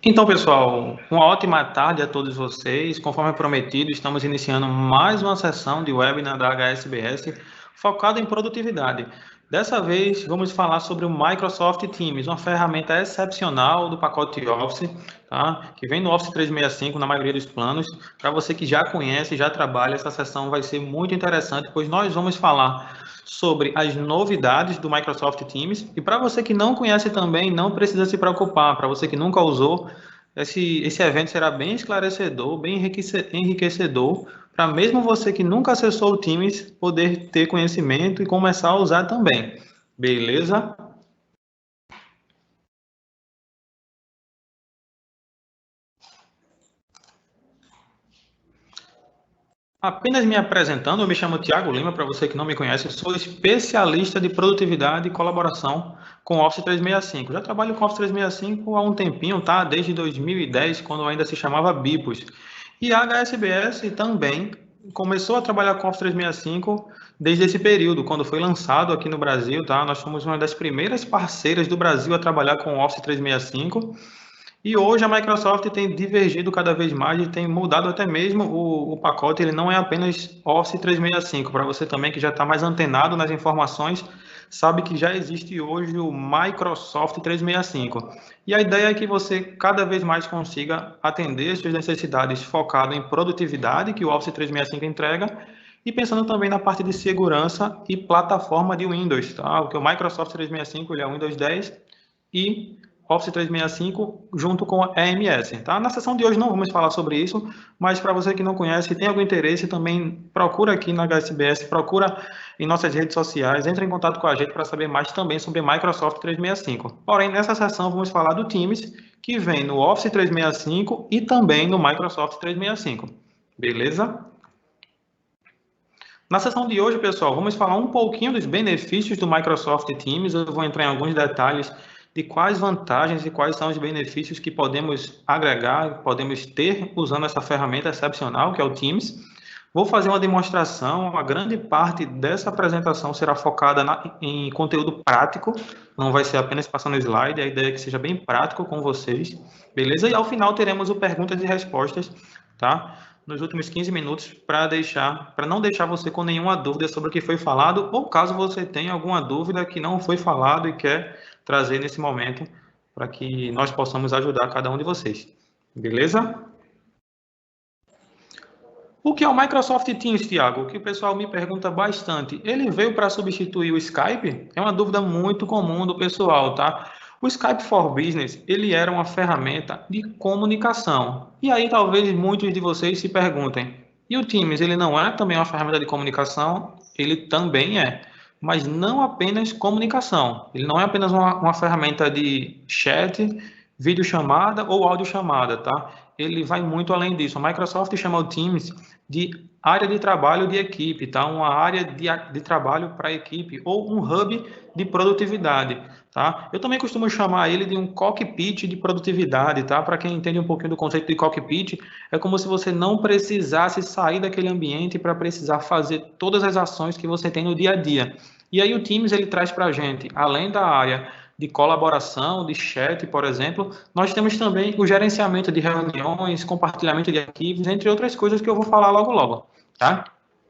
Então, pessoal, uma ótima tarde a todos vocês. Conforme prometido, estamos iniciando mais uma sessão de webinar da HSBS focada em produtividade. Dessa vez, vamos falar sobre o Microsoft Teams, uma ferramenta excepcional do pacote Office, tá? Que vem no Office 365 na maioria dos planos. Para você que já conhece, já trabalha, essa sessão vai ser muito interessante, pois nós vamos falar sobre as novidades do Microsoft Teams. E para você que não conhece também, não precisa se preocupar. Para você que nunca usou, esse evento será bem esclarecedor, bem enriquecedor, para mesmo você que nunca acessou o Teams poder ter conhecimento e começar a usar também. Beleza? Apenas me apresentando, eu me chamo Tiago Lima, para você que não me conhece, eu sou especialista de produtividade e colaboração com Office 365. Já trabalho com Office 365 há um tempinho, tá? Desde 2010, quando ainda se chamava Bipos. E a HSBS também começou a trabalhar com Office 365 desde esse período, quando foi lançado aqui no Brasil, tá? Nós fomos uma das primeiras parceiras do Brasil a trabalhar com Office 365. E hoje a Microsoft tem divergido cada vez mais e tem mudado até mesmo o pacote. Ele não é apenas Office 365. Para você também que já está mais antenado nas informações, sabe que já existe hoje o Microsoft 365. E a ideia é que você cada vez mais consiga atender as suas necessidades focado em produtividade, que o Office 365 entrega, e pensando também na parte de segurança e plataforma de Windows, tá? Porque o Microsoft 365 ele é Windows 10 e Office 365 junto com a EMS, tá? Na sessão de hoje não vamos falar sobre isso, mas para você que não conhece, tem algum interesse, também procura aqui na HSBS, procura em nossas redes sociais, entre em contato com a gente para saber mais também sobre Microsoft 365. Porém, nessa sessão vamos falar do Teams, que vem no Office 365 e também no Microsoft 365. Beleza? Na sessão de hoje, pessoal, vamos falar um pouquinho dos benefícios do Microsoft Teams. Eu vou entrar em alguns detalhes de quais vantagens e quais são os benefícios que podemos agregar, podemos ter usando essa ferramenta excepcional que é o Teams. Vou fazer uma demonstração, a grande parte dessa apresentação será focada em conteúdo prático, não vai ser apenas passando slide, a ideia é que seja bem prático com vocês, beleza? E ao final teremos o perguntas e respostas, tá? Nos últimos 15 minutos para não deixar você com nenhuma dúvida sobre o que foi falado, ou caso você tenha alguma dúvida que não foi falado e quer trazer nesse momento para que nós possamos ajudar cada um de vocês. Beleza? O que é o Microsoft Teams, Thiago? O que o pessoal me pergunta bastante. Ele veio para substituir o Skype? É uma dúvida muito comum do pessoal, tá? O Skype for Business, ele era uma ferramenta de comunicação. E aí talvez muitos de vocês se perguntem, e o Teams, ele não é também uma ferramenta de comunicação? Ele também é, mas não apenas comunicação. Ele não é apenas uma ferramenta de chat, videochamada ou audiochamada, tá? Ele vai muito além disso. A Microsoft chama o Teams de área de trabalho de equipe, tá? Uma área de trabalho para a equipe ou um hub de produtividade, tá? Eu também costumo chamar ele de um cockpit de produtividade, tá? Para quem entende um pouquinho do conceito de cockpit, é como se você não precisasse sair daquele ambiente para precisar fazer todas as ações que você tem no dia a dia. E aí o Teams ele traz para a gente, além da área de colaboração, de chat, por exemplo, nós temos também o gerenciamento de reuniões, compartilhamento de arquivos, entre outras coisas que eu vou falar logo logo, tá?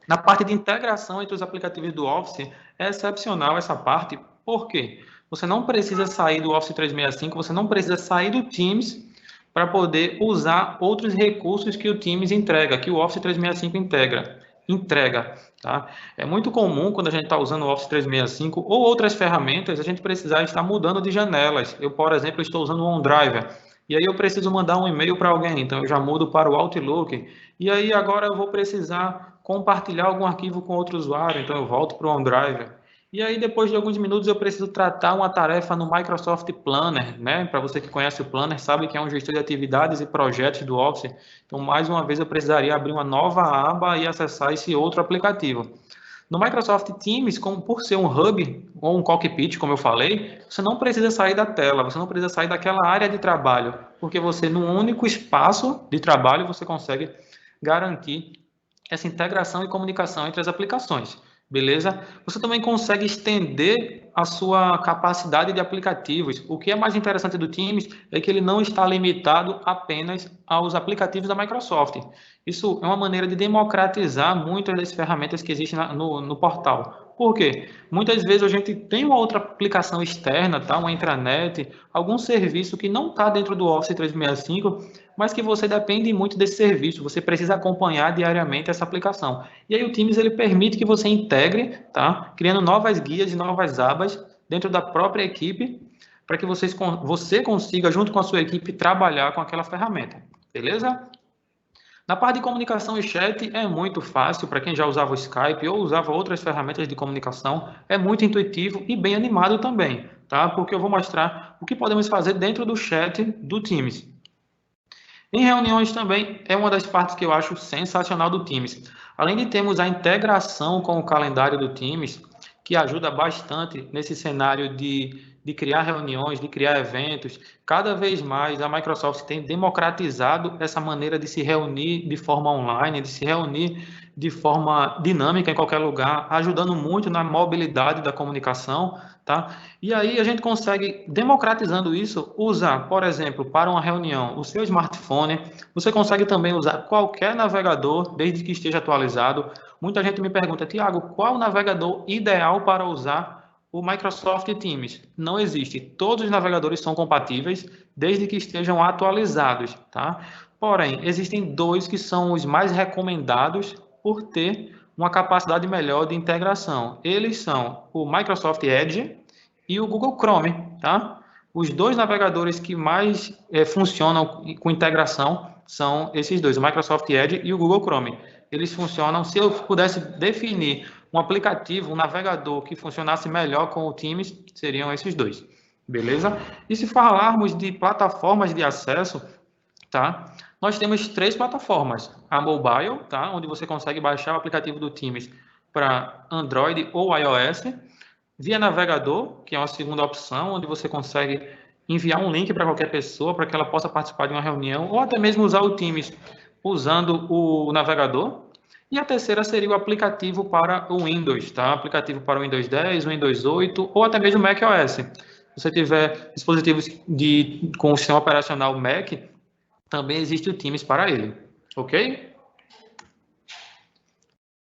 Na parte de integração entre os aplicativos do Office, é excepcional essa parte, por quê? Você não precisa sair do Office 365, você não precisa sair do Teams para poder usar outros recursos que o Teams entrega, que o Office 365 entrega, tá? É muito comum quando a gente está usando o Office 365 ou outras ferramentas, a gente precisar estar mudando de janelas. Eu, por exemplo, estou usando o OneDrive, e aí eu preciso mandar um e-mail para alguém, então eu já mudo para o Outlook, e aí agora eu vou precisar compartilhar algum arquivo com outro usuário, então eu volto para o OneDrive. E aí, depois de alguns minutos, eu preciso tratar uma tarefa no Microsoft Planner, né? Para você que conhece o Planner, sabe que é um gestor de atividades e projetos do Office. Então, mais uma vez, eu precisaria abrir uma nova aba e acessar esse outro aplicativo. No Microsoft Teams, como por ser um hub ou um cockpit, como eu falei, você não precisa sair da tela, você não precisa sair daquela área de trabalho, porque você, num único espaço de trabalho, você consegue garantir essa integração e comunicação entre as aplicações. beleza? Você também consegue estender a sua capacidade de aplicativos. O que é mais interessante do Teams é que ele não está limitado apenas aos aplicativos da Microsoft. Isso é uma maneira de democratizar muitas das ferramentas que existem no portal. Por quê? Muitas vezes a gente tem uma outra aplicação externa, tá? Uma intranet, algum serviço que não está dentro do Office 365, mas que você depende muito desse serviço, você precisa acompanhar diariamente essa aplicação. E aí o Teams ele permite que você integre, tá? Criando novas guias e novas abas dentro da própria equipe, para que você consiga, junto com a sua equipe, trabalhar com aquela ferramenta, beleza? Na parte de comunicação e chat é muito fácil para quem já usava o Skype ou usava outras ferramentas de comunicação, é muito intuitivo e bem animado também, tá? Porque eu vou mostrar o que podemos fazer dentro do chat do Teams. Em reuniões também é uma das partes que eu acho sensacional do Teams. Além de termos a integração com o calendário do Teams, que ajuda bastante nesse cenário de criar reuniões, de criar eventos, cada vez mais a Microsoft tem democratizado essa maneira de se reunir de forma online, de se reunir de forma dinâmica em qualquer lugar, ajudando muito na mobilidade da comunicação, tá? E aí a gente consegue, democratizando isso, usar, por exemplo, para uma reunião, o seu smartphone. Você consegue também usar qualquer navegador, desde que esteja atualizado. Muita gente me pergunta, Tiago, qual o navegador ideal para usar o Microsoft Teams? Não existe. Todos os navegadores são compatíveis, desde que estejam atualizados, tá? Porém, existem dois que são os mais recomendados por ter uma capacidade melhor de integração. Eles são o Microsoft Edge e o Google Chrome, tá? Os dois navegadores que mais funcionam com integração são esses dois, o Microsoft Edge e o Google Chrome. Eles funcionam, se eu pudesse definir um aplicativo, um navegador que funcionasse melhor com o Teams, seriam esses dois, beleza? E se falarmos de plataformas de acesso, tá? Nós temos três plataformas, a mobile, tá? Onde você consegue baixar o aplicativo do Teams para Android ou iOS, via navegador, que é uma segunda opção, onde você consegue enviar um link para qualquer pessoa, para que ela possa participar de uma reunião, ou até mesmo usar o Teams usando o navegador. E a terceira seria o aplicativo para o Windows, tá? Aplicativo para o Windows 10, o Windows 8 ou até mesmo o macOS. Se você tiver dispositivos com o sistema operacional Mac, também existe o Teams para ele, ok?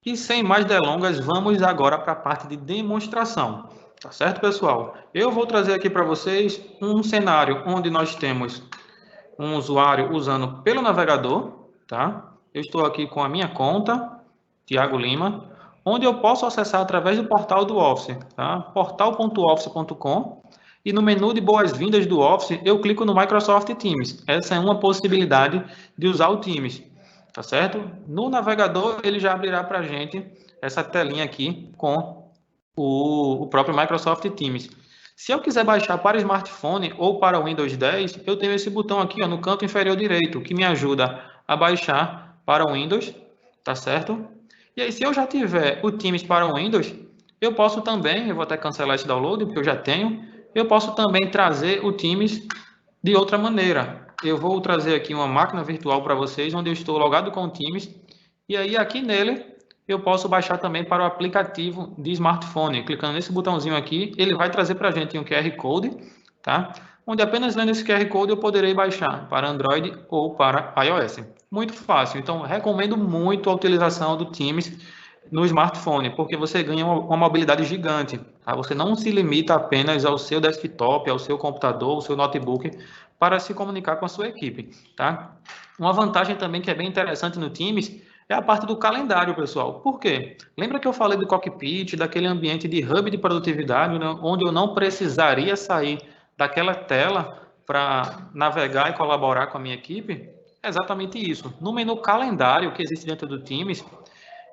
E sem mais delongas, vamos agora para a parte de demonstração, tá certo, pessoal? Eu vou trazer aqui para vocês um cenário onde nós temos um usuário usando pelo navegador, tá? Eu estou aqui com a minha conta, Tiago Lima, onde eu posso acessar através do portal do Office, tá? portal.office.com, e no menu de boas-vindas do Office, eu clico no Microsoft Teams. Essa é uma possibilidade de usar o Teams, tá certo? No navegador, ele já abrirá para a gente essa telinha aqui com o próprio Microsoft Teams. Se eu quiser baixar para smartphone ou para o Windows 10, eu tenho esse botão aqui ó, no canto inferior direito, que me ajuda a baixar para o Windows, tá certo? E aí, se eu já tiver o Teams para o Windows, eu posso também, eu vou até cancelar esse download, porque eu já tenho, eu posso também trazer o Teams de outra maneira. Eu vou trazer aqui uma máquina virtual para vocês, onde eu estou logado com o Teams, e aí aqui nele eu posso baixar também para o aplicativo de smartphone. Clicando nesse botãozinho aqui, ele vai trazer para a gente um QR Code, tá? Onde apenas lendo esse QR Code eu poderei baixar para Android ou para iOS. Muito fácil, então recomendo muito a utilização do Teams no smartphone, porque você ganha uma mobilidade gigante. Tá? Você não se limita apenas ao seu desktop, ao seu computador, ao seu notebook, para se comunicar com a sua equipe. Tá? Uma vantagem também que é bem interessante no Teams é a parte do calendário, pessoal. Por quê? Lembra que eu falei do cockpit, daquele ambiente de hub de produtividade, né, onde eu não precisaria sair daquela tela para navegar e colaborar com a minha equipe? É exatamente isso. No menu calendário que existe dentro do Teams,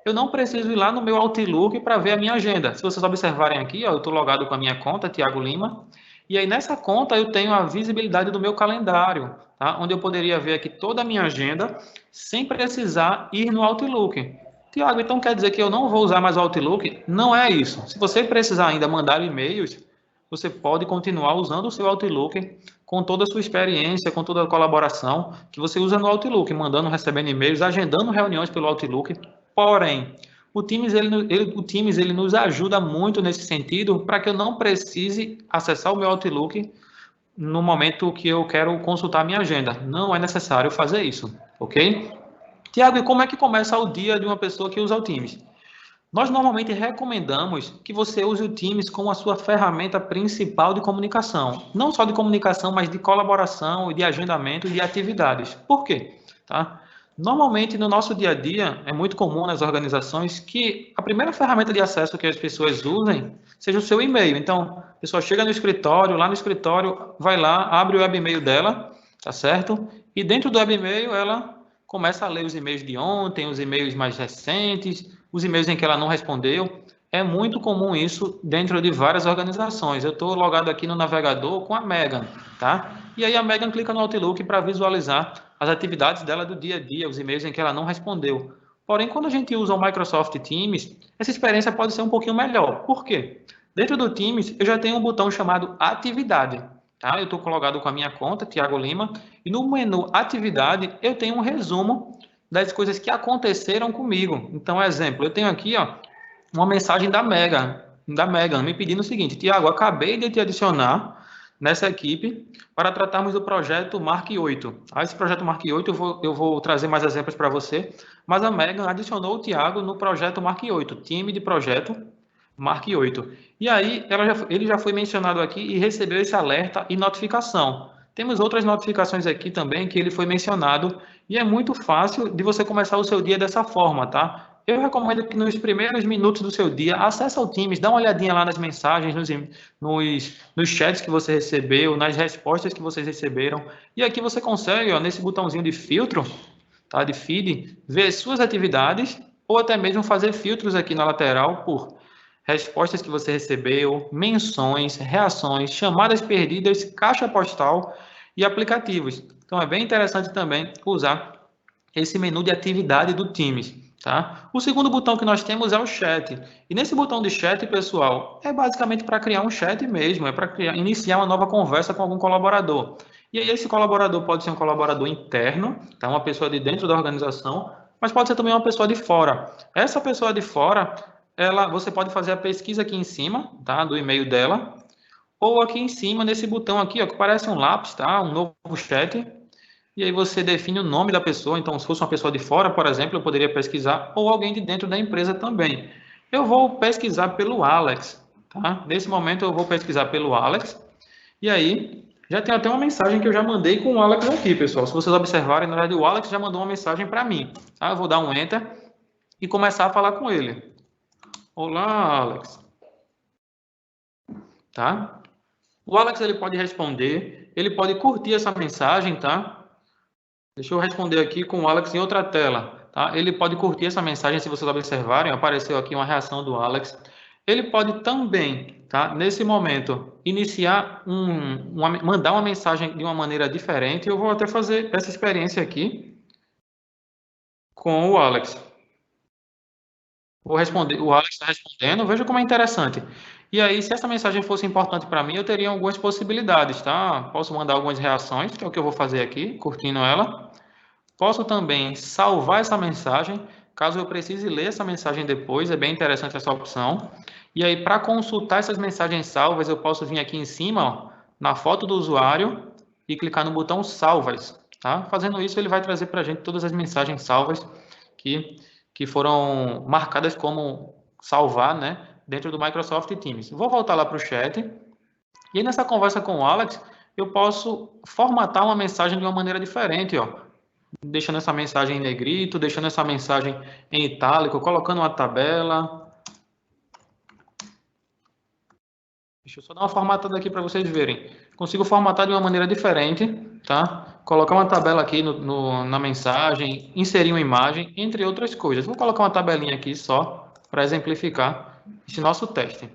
eu não preciso ir lá no meu Outlook para ver a minha agenda. Se vocês observarem aqui, ó, eu estou logado com a minha conta, Tiago Lima, e aí nessa conta eu tenho a visibilidade do meu calendário, tá? Onde eu poderia ver aqui toda a minha agenda sem precisar ir no Outlook. Tiago, então quer dizer que eu não vou usar mais o Outlook? Não é isso. Se você precisar ainda mandar e-mails, você pode continuar usando o seu Outlook com toda a sua experiência, com toda a colaboração que você usa no Outlook, mandando, recebendo e-mails, agendando reuniões pelo Outlook. Porém, O Teams ele nos ajuda muito nesse sentido para que eu não precise acessar o meu Outlook no momento que eu quero consultar a minha agenda. Não é necessário fazer isso, ok? Tiago, e como é que começa o dia de uma pessoa que usa o Teams? Nós normalmente recomendamos que você use o Teams como a sua ferramenta principal de comunicação. Não só de comunicação, mas de colaboração e de agendamento e de atividades. Por quê? Tá? Normalmente, no nosso dia a dia, é muito comum nas organizações que a primeira ferramenta de acesso que as pessoas usem seja o seu e-mail. Então, a pessoa chega no escritório, lá no escritório, vai lá, abre o web-mail dela, tá certo? E dentro do web-mail, ela começa a ler os e-mails de ontem, os e-mails mais recentes, os e-mails em que ela não respondeu. É muito comum isso dentro de várias organizações. Eu estou logado aqui no navegador com a Megan, tá? E aí a Megan clica no Outlook para visualizar as atividades dela do dia a dia, os e-mails em que ela não respondeu. Porém, quando a gente usa o Microsoft Teams, essa experiência pode ser um pouquinho melhor. Por quê? Dentro do Teams, eu já tenho um botão chamado Atividade. Tá? Eu estou logado com a minha conta, Thiago Lima, e no menu Atividade eu tenho um resumo das coisas que aconteceram comigo. Então, exemplo, eu tenho aqui ó, uma mensagem da Megan me pedindo o seguinte: Tiago, acabei de te adicionar nessa equipe para tratarmos do projeto Mark 8. Esse projeto Mark 8 eu vou trazer mais exemplos para você, mas a Megan adicionou o Tiago no projeto Mark 8, time de projeto Mark 8. E aí ele já foi mencionado aqui e recebeu esse alerta e notificação. Temos outras notificações aqui também que ele foi mencionado e é muito fácil de você começar o seu dia dessa forma, tá? Eu recomendo que nos primeiros minutos do seu dia, acesse o Teams, dá uma olhadinha lá nas mensagens, nos chats que você recebeu, nas respostas que vocês receberam. E aqui você consegue, ó, nesse botãozinho de filtro, tá, de feed, ver suas atividades ou até mesmo fazer filtros aqui na lateral por respostas que você recebeu, menções, reações, chamadas perdidas, caixa postal e aplicativos. Então é bem interessante também usar esse menu de atividade do Teams. Tá? O segundo botão que nós temos é o chat. E nesse botão de chat, pessoal, é basicamente para criar um chat mesmo, é para iniciar uma nova conversa com algum colaborador. E aí esse colaborador pode ser um colaborador interno, tá? Uma pessoa de dentro da organização, mas pode ser também uma pessoa de fora. Essa pessoa de fora, você pode fazer a pesquisa aqui em cima, tá? Do e-mail dela, ou aqui em cima, nesse botão aqui, ó, que parece um lápis, tá? Um novo chat. E aí você define o nome da pessoa. Então, se fosse uma pessoa de fora, por exemplo, eu poderia pesquisar, ou alguém de dentro da empresa também. Eu vou pesquisar pelo Alex, tá? Nesse momento eu vou pesquisar pelo Alex. E aí, já tem até uma mensagem que eu já mandei com o Alex aqui, pessoal. Se vocês observarem, na verdade, o Alex já mandou uma mensagem para mim. Tá? Eu vou dar um Enter e começar a falar com ele. Olá, Alex. Tá? O Alex ele pode responder, ele pode curtir essa mensagem, tá? Deixa eu responder aqui com o Alex em outra tela, tá? Ele pode curtir essa mensagem, se vocês observarem, apareceu aqui uma reação do Alex. Ele pode também, tá? Nesse momento, iniciar mandar uma mensagem de uma maneira diferente. Eu vou até fazer essa experiência aqui com o Alex. Vou responder, o Alex está respondendo, veja como é interessante. E aí, se essa mensagem fosse importante para mim, eu teria algumas possibilidades, tá? Posso mandar algumas reações, que é o que eu vou fazer aqui, curtindo ela. Posso também salvar essa mensagem, caso eu precise ler essa mensagem depois, é bem interessante essa opção. E aí, para consultar essas mensagens salvas, eu posso vir aqui em cima, ó, na foto do usuário, e clicar no botão salvas, tá? Fazendo isso, ele vai trazer para a gente todas as mensagens salvas que foram marcadas como salvar, né, dentro do Microsoft Teams. Vou voltar lá para o chat. E aí, nessa conversa com o Alex, eu posso formatar uma mensagem de uma maneira diferente, ó. Deixando essa mensagem em negrito, deixando essa mensagem em itálico, colocando uma tabela. Deixa eu só dar uma formatada aqui para vocês verem. Consigo formatar de uma maneira diferente, tá? Colocar uma tabela aqui na mensagem, inserir uma imagem, entre outras coisas. Vou colocar uma tabelinha aqui só para exemplificar esse nosso teste.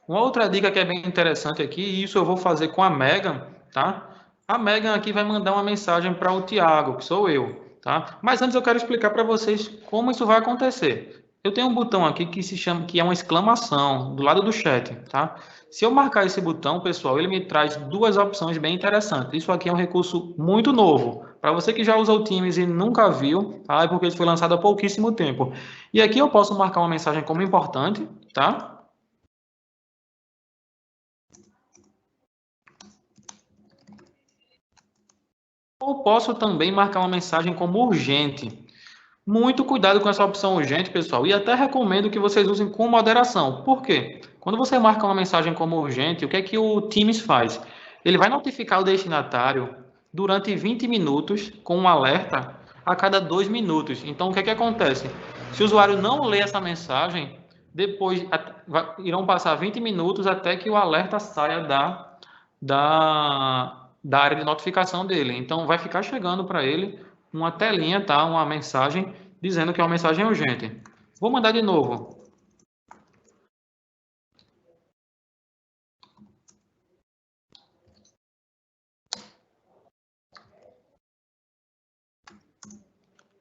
Uma outra dica que é bem interessante aqui, e isso eu vou fazer com a Megan, tá? A Megan aqui vai mandar uma mensagem para o Tiago, que sou eu, tá? Mas antes eu quero explicar para vocês como isso vai acontecer. eu tenho um botão aqui que se chama, que é uma exclamação do lado do chat, tá? Se eu marcar esse botão, pessoal, ele me traz duas opções bem interessantes. Isso aqui é um recurso muito novo. Para você que já usa o Teams e nunca viu, tá? É porque ele foi lançado há pouquíssimo tempo. E aqui eu posso marcar uma mensagem como importante, tá? Ou posso também marcar uma mensagem como urgente. Muito cuidado com essa opção urgente, pessoal, e até recomendo que vocês usem com moderação. Por quê? Quando você marca uma mensagem como urgente, o que é que o Teams faz? Ele vai notificar o destinatário durante 20 minutos com um alerta a cada 2 minutos. Então, o que é que acontece? Se o usuário não lê essa mensagem, depois irão passar 20 minutos até que o alerta saia da área de notificação dele. Então, vai ficar chegando para ele uma telinha, tá? Uma mensagem dizendo que é uma mensagem urgente. Vou mandar de novo.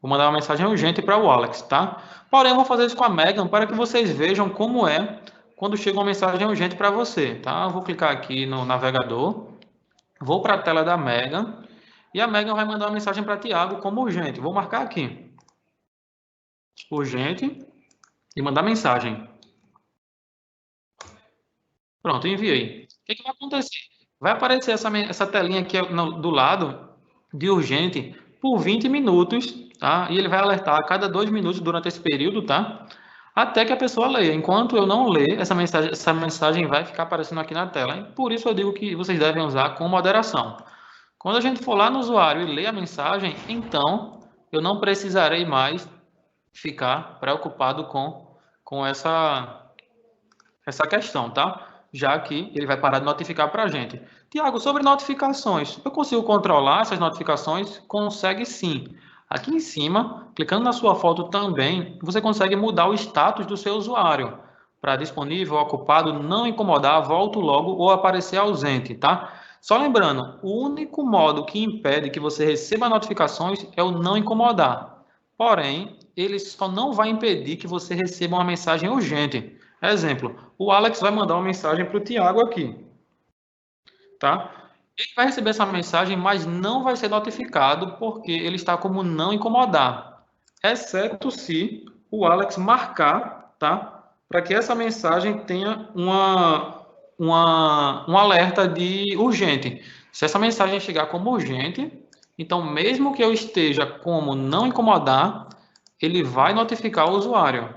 Vou mandar uma mensagem urgente para o Alex, tá? Porém, eu vou fazer isso com a Megan para que vocês vejam como é quando chega uma mensagem urgente para você, tá? Eu vou clicar aqui no navegador, vou para a tela da Megan e a Megan vai mandar uma mensagem para Tiago como urgente. Vou marcar aqui, urgente, e mandar mensagem. Pronto, enviei. O que vai acontecer? Vai aparecer essa telinha aqui do lado de urgente por 20 minutos, tá? E ele vai alertar a cada 2 minutos durante esse período, tá? Até que a pessoa leia. Enquanto eu não ler, essa mensagem vai ficar aparecendo aqui na tela. E por isso eu digo que vocês devem usar com moderação. Quando a gente for lá no usuário e ler a mensagem, então eu não precisarei mais ficar preocupado com essa questão, tá? Já que ele vai parar de notificar para a gente. Tiago, sobre notificações, eu consigo controlar essas notificações? Consegue sim. Aqui em cima, clicando na sua foto também, você consegue mudar o status do seu usuário para disponível, ocupado, não incomodar, volto logo ou aparecer ausente, tá? Só lembrando, o único modo que impede que você receba notificações é o não incomodar. Porém, ele só não vai impedir que você receba uma mensagem urgente. Exemplo, o Alex vai mandar uma mensagem para o Tiago aqui, tá? Ele vai receber essa mensagem, mas não vai ser notificado porque ele está como não incomodar, exceto se o Alex marcar, tá? Para que essa mensagem tenha um alerta de urgente. Se essa mensagem chegar como urgente, então mesmo que eu esteja como não incomodar, ele vai notificar o usuário.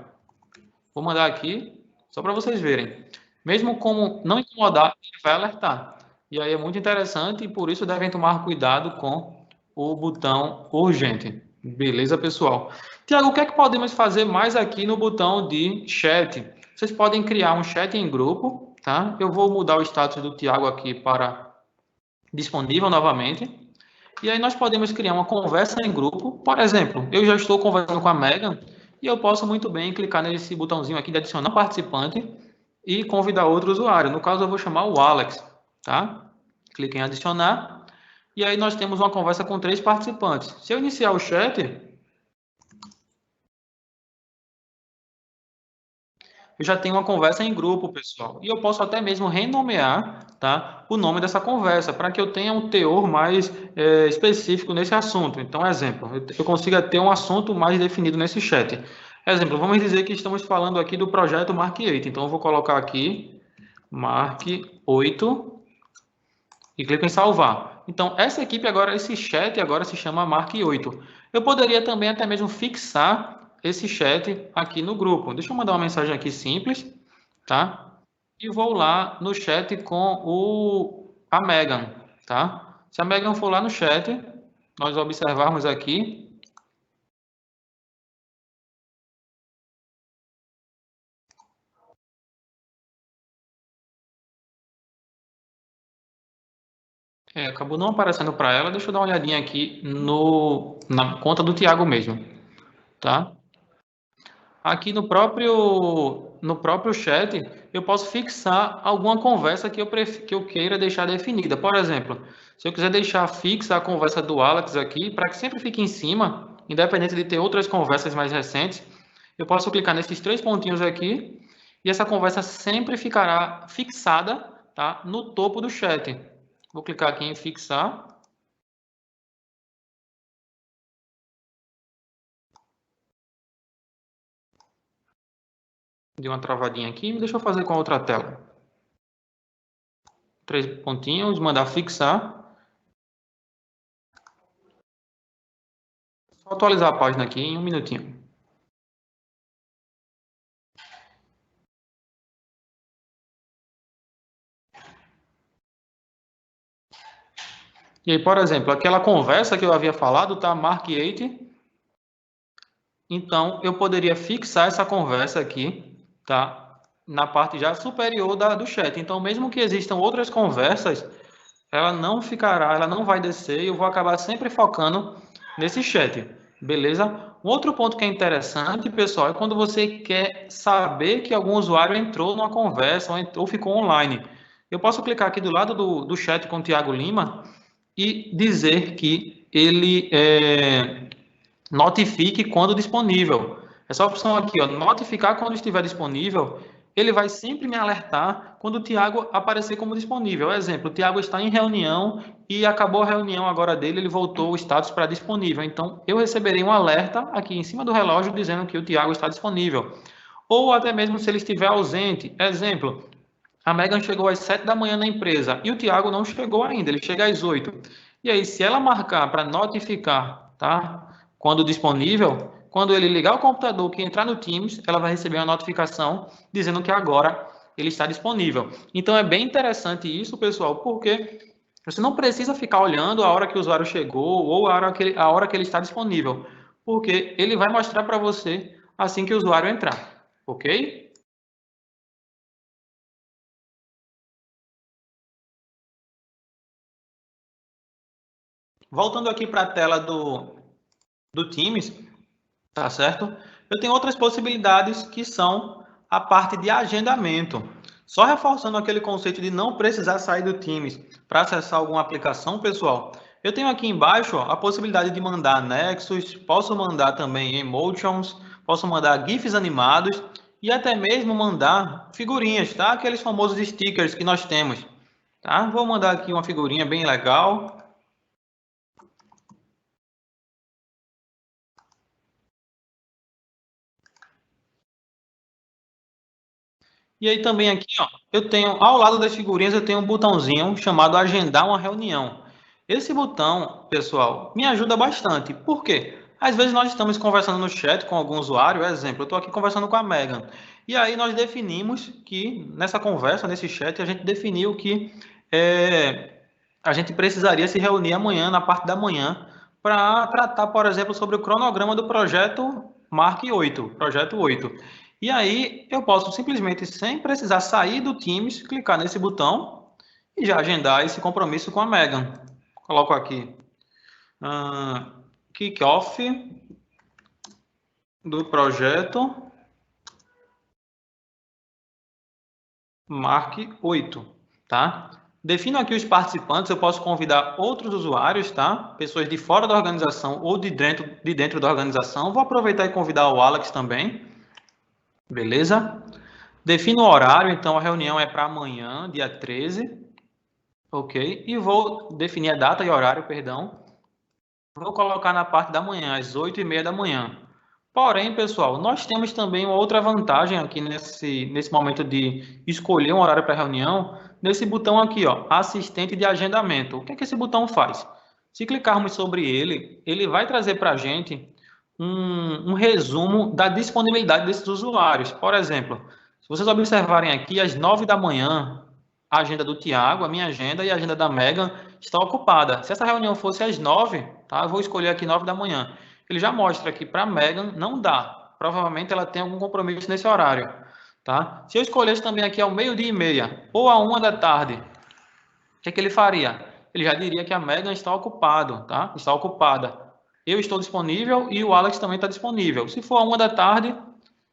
Vou mandar aqui, só para vocês verem. Mesmo como não incomodar, ele vai alertar. E aí é muito interessante e por isso devem tomar cuidado com o botão urgente. Beleza, pessoal? Tiago, o que é que podemos fazer mais aqui no botão de chat? Vocês podem criar um chat em grupo, tá? Eu vou mudar o status do Tiago aqui para disponível novamente. E aí nós podemos criar uma conversa em grupo. Por exemplo, eu já estou conversando com a Megan e eu posso muito bem clicar nesse botãozinho aqui de adicionar participante e convidar outro usuário. No caso, eu vou chamar o Alex, tá? Clique em adicionar e aí nós temos uma conversa com 3 participantes. Se eu iniciar o chat, eu já tenho uma conversa em grupo, pessoal. E eu posso até mesmo renomear, tá, o nome dessa conversa, para que eu tenha um teor mais específico nesse assunto. Então, exemplo, eu consiga ter um assunto mais definido nesse chat. Exemplo, vamos dizer que estamos falando aqui do projeto Mark 8. Então, eu vou colocar aqui Mark 8 e clico em salvar. Então, essa equipe agora, esse chat agora se chama Mark 8. Eu poderia também até mesmo fixar esse chat aqui no grupo. Deixa eu mandar uma mensagem aqui simples, tá? E vou lá no chat com a Megan, tá? Se a Megan for lá no chat, nós observarmos aqui, acabou não aparecendo para ela. Deixa eu dar uma olhadinha aqui na conta do Tiago mesmo, tá? Aqui no próprio chat, eu posso fixar alguma conversa que eu queira deixar definida. Por exemplo, se eu quiser deixar fixa a conversa do Alex aqui, para que sempre fique em cima, independente de ter outras conversas mais recentes, Eu posso clicar nesses 3 pontinhos aqui e essa conversa sempre ficará fixada, tá, no topo do chat. Vou clicar aqui em fixar. Deu uma travadinha aqui, deixa eu fazer com a outra tela. 3 pontinhos, mandar fixar. Só atualizar a página aqui em um minutinho. E aí, por exemplo, aquela conversa que eu havia falado, tá? Mark 8. Então, eu poderia fixar essa conversa aqui, tá? Na parte já superior do chat. Então, mesmo que existam outras conversas, ela não ficará, ela não vai descer e eu vou acabar sempre focando nesse chat, beleza? Um outro ponto que é interessante, pessoal, é quando você quer saber que algum usuário entrou numa conversa ou ficou online. Eu posso clicar aqui do lado do chat com o Thiago Lima e dizer que ele notifique quando disponível. Essa opção aqui, ó, notificar quando estiver disponível, ele vai sempre me alertar quando o Thiago aparecer como disponível. Exemplo, o Thiago está em reunião e acabou a reunião agora dele, ele voltou o status para disponível. Então, eu receberei um alerta aqui em cima do relógio dizendo que o Thiago está disponível. Ou até mesmo se ele estiver ausente. Exemplo, a Megan chegou às 7 da manhã na empresa e o Thiago não chegou ainda, ele chega às 8. E aí, se ela marcar para notificar, tá? Quando disponível, quando ele ligar o computador que entrar no Teams, ela vai receber uma notificação dizendo que agora ele está disponível. Então é bem interessante isso, pessoal, porque você não precisa ficar olhando a hora que o usuário chegou ou a hora que ele está disponível, porque ele vai mostrar para você assim que o usuário entrar, ok? Voltando aqui para a tela do Teams, tá certo? Eu tenho outras possibilidades que são a parte de agendamento. Só reforçando aquele conceito de não precisar sair do Teams para acessar alguma aplicação, pessoal. Eu tenho aqui embaixo ó, a possibilidade de mandar anexos, posso mandar também emotions, posso mandar GIFs animados e até mesmo mandar figurinhas, tá? Aqueles famosos stickers que nós temos, tá? Vou mandar aqui uma figurinha bem legal. E aí também aqui, ó, eu tenho, ao lado das figurinhas, eu tenho um botãozinho chamado Agendar uma reunião. Esse botão, pessoal, me ajuda bastante. Por quê? Às vezes nós estamos conversando no chat com algum usuário, exemplo, eu estou aqui conversando com a Megan. E aí nós definimos que, nessa conversa, nesse chat, a gente definiu que a gente precisaria se reunir amanhã, na parte da manhã, para tratar, por exemplo, sobre o cronograma do projeto Mark 8, projeto 8. E aí eu posso simplesmente, sem precisar sair do Teams, clicar nesse botão e já agendar esse compromisso com a Megan. Coloco aqui Kickoff do projeto Mark 8, tá? Defino aqui os participantes, eu posso convidar outros usuários, tá? Pessoas de fora da organização ou de dentro da organização. Vou aproveitar e convidar o Alex também. Beleza? Defino o horário, então a reunião é para amanhã, dia 13. Ok? E vou definir a data e horário, perdão. Vou colocar na parte da manhã, às 8h30 da manhã. Porém, pessoal, nós temos também uma outra vantagem aqui nesse momento de escolher um horário para reunião, nesse botão aqui, ó, assistente de agendamento. O que é que esse botão faz? Se clicarmos sobre ele, ele vai trazer para a gente um resumo da disponibilidade desses usuários. Por exemplo, se vocês observarem aqui, às 9 da manhã, a agenda do Tiago, a minha agenda e a agenda da Megan está ocupada. Se essa reunião fosse às 9, tá? Eu vou escolher aqui 9 da manhã. Ele já mostra que para a Megan não dá. Provavelmente ela tem algum compromisso nesse horário, tá? Se eu escolhesse também aqui ao 12h30 ou à 1 da tarde, o que é que ele faria? Ele já diria que a Megan está ocupado, tá? Está ocupada. Eu estou disponível e o Alex também está disponível. Se for a 1 da tarde,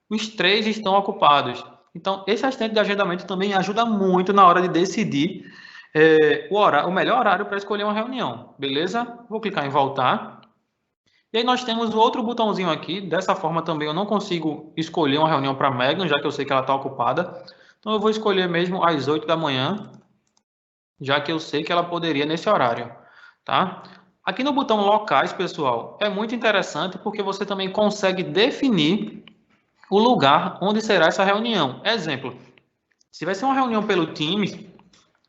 os 3 estão ocupados. Então, esse assistente de agendamento também ajuda muito na hora de decidir o melhor horário para escolher uma reunião, beleza? Vou clicar em voltar. E aí nós temos o outro botãozinho aqui. Dessa forma também eu não consigo escolher uma reunião para a Megan, já que eu sei que ela está ocupada. Então eu vou escolher mesmo às 8 da manhã, já que eu sei que ela poderia nesse horário, tá? Aqui no botão locais, pessoal, é muito interessante porque você também consegue definir o lugar onde será essa reunião. Exemplo, se vai ser uma reunião pelo Teams,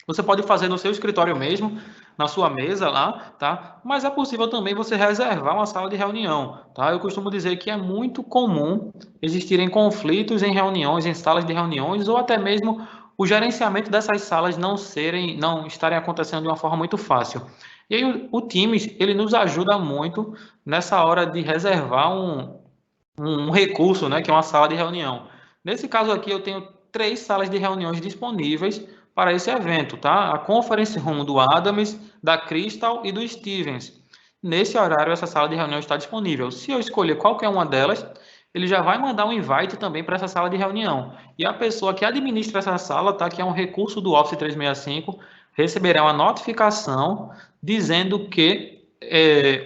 você pode fazer no seu escritório mesmo, na sua mesa lá, tá? Mas é possível também você reservar uma sala de reunião, tá? Eu costumo dizer que é muito comum existirem conflitos em reuniões, em salas de reuniões, ou até mesmo o gerenciamento dessas salas não estarem acontecendo de uma forma muito fácil. E aí o Teams, ele nos ajuda muito nessa hora de reservar um recurso, né, que é uma sala de reunião. Nesse caso aqui, eu tenho 3 salas de reuniões disponíveis para esse evento, tá? A Conference Room do Adams, da Crystal e do Stevens. Nesse horário, essa sala de reunião está disponível. Se eu escolher qualquer uma delas, ele já vai mandar um invite também para essa sala de reunião. E a pessoa que administra essa sala, tá, que é um recurso do Office 365, receberá uma notificação dizendo que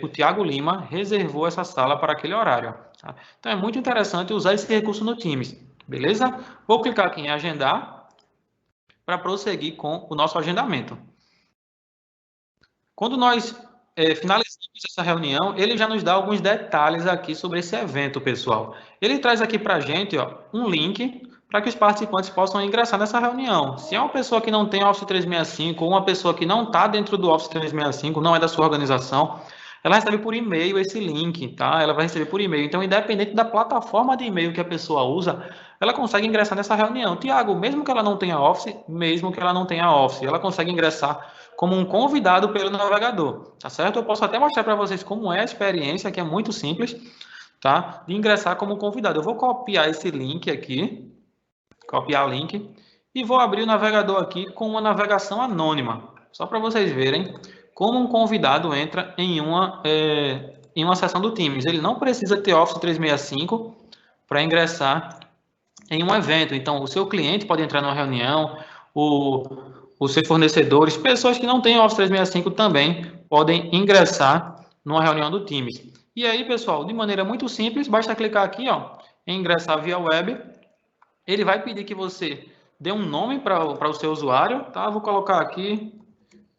o Thiago Lima reservou essa sala para aquele horário. Tá? Então é muito interessante usar esse recurso no Teams, beleza? Vou clicar aqui em agendar para prosseguir com o nosso agendamento. Quando nós finalizamos essa reunião, ele já nos dá alguns detalhes aqui sobre esse evento, pessoal. Ele traz aqui para a gente um link para que os participantes possam ingressar nessa reunião. Se é uma pessoa que não tem Office 365 ou uma pessoa que não está dentro do Office 365, não é da sua organização, ela recebe por e-mail esse link, tá? Ela vai receber por e-mail. Então, independente da plataforma de e-mail que a pessoa usa, ela consegue ingressar nessa reunião. Tiago, mesmo que ela não tenha Office, ela consegue ingressar como um convidado pelo navegador, tá certo? Eu posso até mostrar para vocês como é a experiência, que é muito simples, tá? De ingressar como convidado. Eu vou copiar esse link aqui, copiar o link, e vou abrir o navegador aqui com uma navegação anônima, só para vocês verem como um convidado entra em uma sessão do Teams. Ele não precisa ter Office 365 para ingressar em um evento. Então, o seu cliente pode entrar numa reunião, os seus fornecedores, pessoas que não têm Office 365 também podem ingressar numa reunião do Teams. E aí, pessoal, de maneira muito simples, basta clicar aqui, em ingressar via web. Ele vai pedir que você dê um nome para o seu usuário, tá? Vou colocar aqui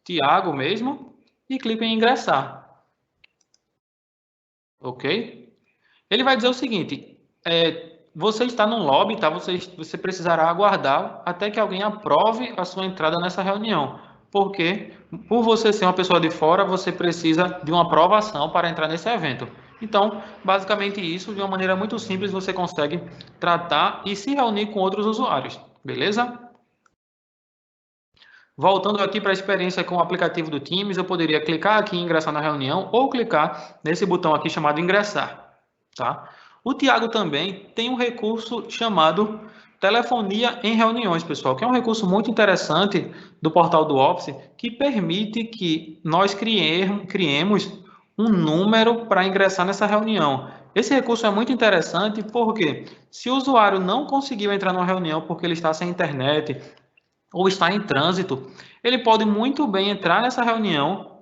Thiago mesmo e clique em ingressar. Ok? Ele vai dizer o seguinte, você está no lobby, tá? Você precisará aguardar até que alguém aprove a sua entrada nessa reunião. Porque, por você ser uma pessoa de fora, você precisa de uma aprovação para entrar nesse evento. Então, basicamente isso, de uma maneira muito simples, você consegue tratar e se reunir com outros usuários. Beleza? Voltando aqui para a experiência com o aplicativo do Teams, eu poderia clicar aqui em ingressar na reunião ou clicar nesse botão aqui chamado ingressar, tá? O Thiago também tem um recurso chamado telefonia em reuniões, pessoal, que é um recurso muito interessante do portal do Office que permite que nós criemos um número para ingressar nessa reunião. Esse recurso é muito interessante porque se o usuário não conseguiu entrar numa reunião porque ele está sem internet ou está em trânsito, ele pode muito bem entrar nessa reunião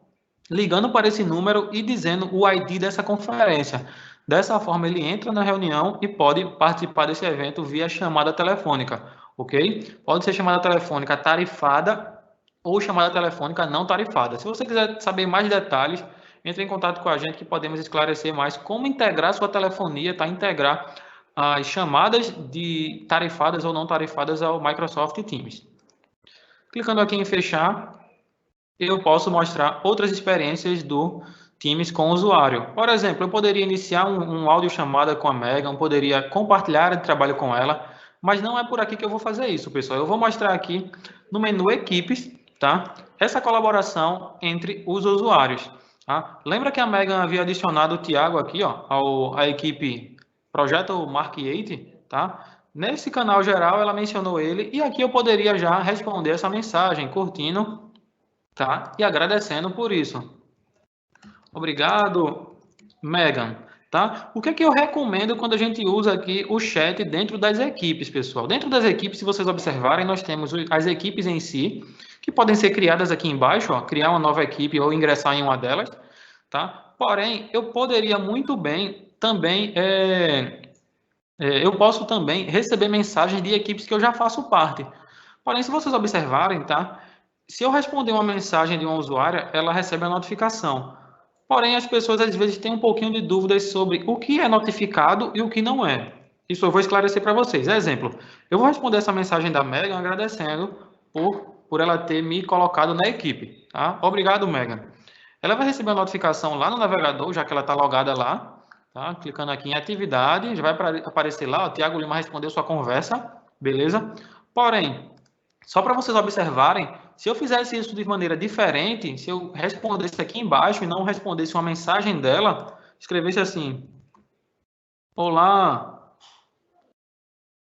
ligando para esse número e dizendo o ID dessa conferência. Dessa forma, ele entra na reunião e pode participar desse evento via chamada telefônica, ok? Pode ser chamada telefônica tarifada ou chamada telefônica não tarifada. Se você quiser saber mais detalhes, entre em contato com a gente que podemos esclarecer mais como integrar sua telefonia, tá? Integrar as chamadas de tarifadas ou não tarifadas ao Microsoft Teams. Clicando aqui em fechar, eu posso mostrar outras experiências do Teams com o usuário. Por exemplo, eu poderia iniciar um áudio chamada com a Megan, poderia compartilhar o trabalho com ela, mas não é por aqui que eu vou fazer isso, pessoal. Eu vou mostrar aqui no menu Equipes, tá? Essa colaboração entre os usuários. Tá? Lembra que a Megan havia adicionado o Thiago aqui, à equipe Projeto Mark 8, tá? Nesse canal geral, ela mencionou ele e aqui eu poderia já responder essa mensagem, curtindo, tá? E agradecendo por isso. Obrigado, Megan, tá? O que é que eu recomendo quando a gente usa aqui o chat dentro das equipes, pessoal? Dentro das equipes, se vocês observarem, nós temos as equipes em si, que podem ser criadas aqui embaixo, criar uma nova equipe ou ingressar em uma delas, tá? Porém, eu poderia muito bem também, eu posso também receber mensagens de equipes que eu já faço parte. Porém, se vocês observarem, tá? Se eu responder uma mensagem de uma usuária, ela recebe a notificação. Porém, as pessoas às vezes têm um pouquinho de dúvidas sobre o que é notificado e o que não é. Isso eu vou esclarecer para vocês. Exemplo, eu vou responder essa mensagem da Megan agradecendo por ela ter me colocado na equipe. Tá? Obrigado, Megan. Ela vai receber uma notificação lá no navegador, já que ela está logada lá. Tá? Clicando aqui em atividade, já vai aparecer lá, o Thiago Lima respondeu sua conversa, beleza? Porém, só para vocês observarem, se eu fizesse isso de maneira diferente, se eu respondesse aqui embaixo e não respondesse uma mensagem dela, escrevesse assim, olá,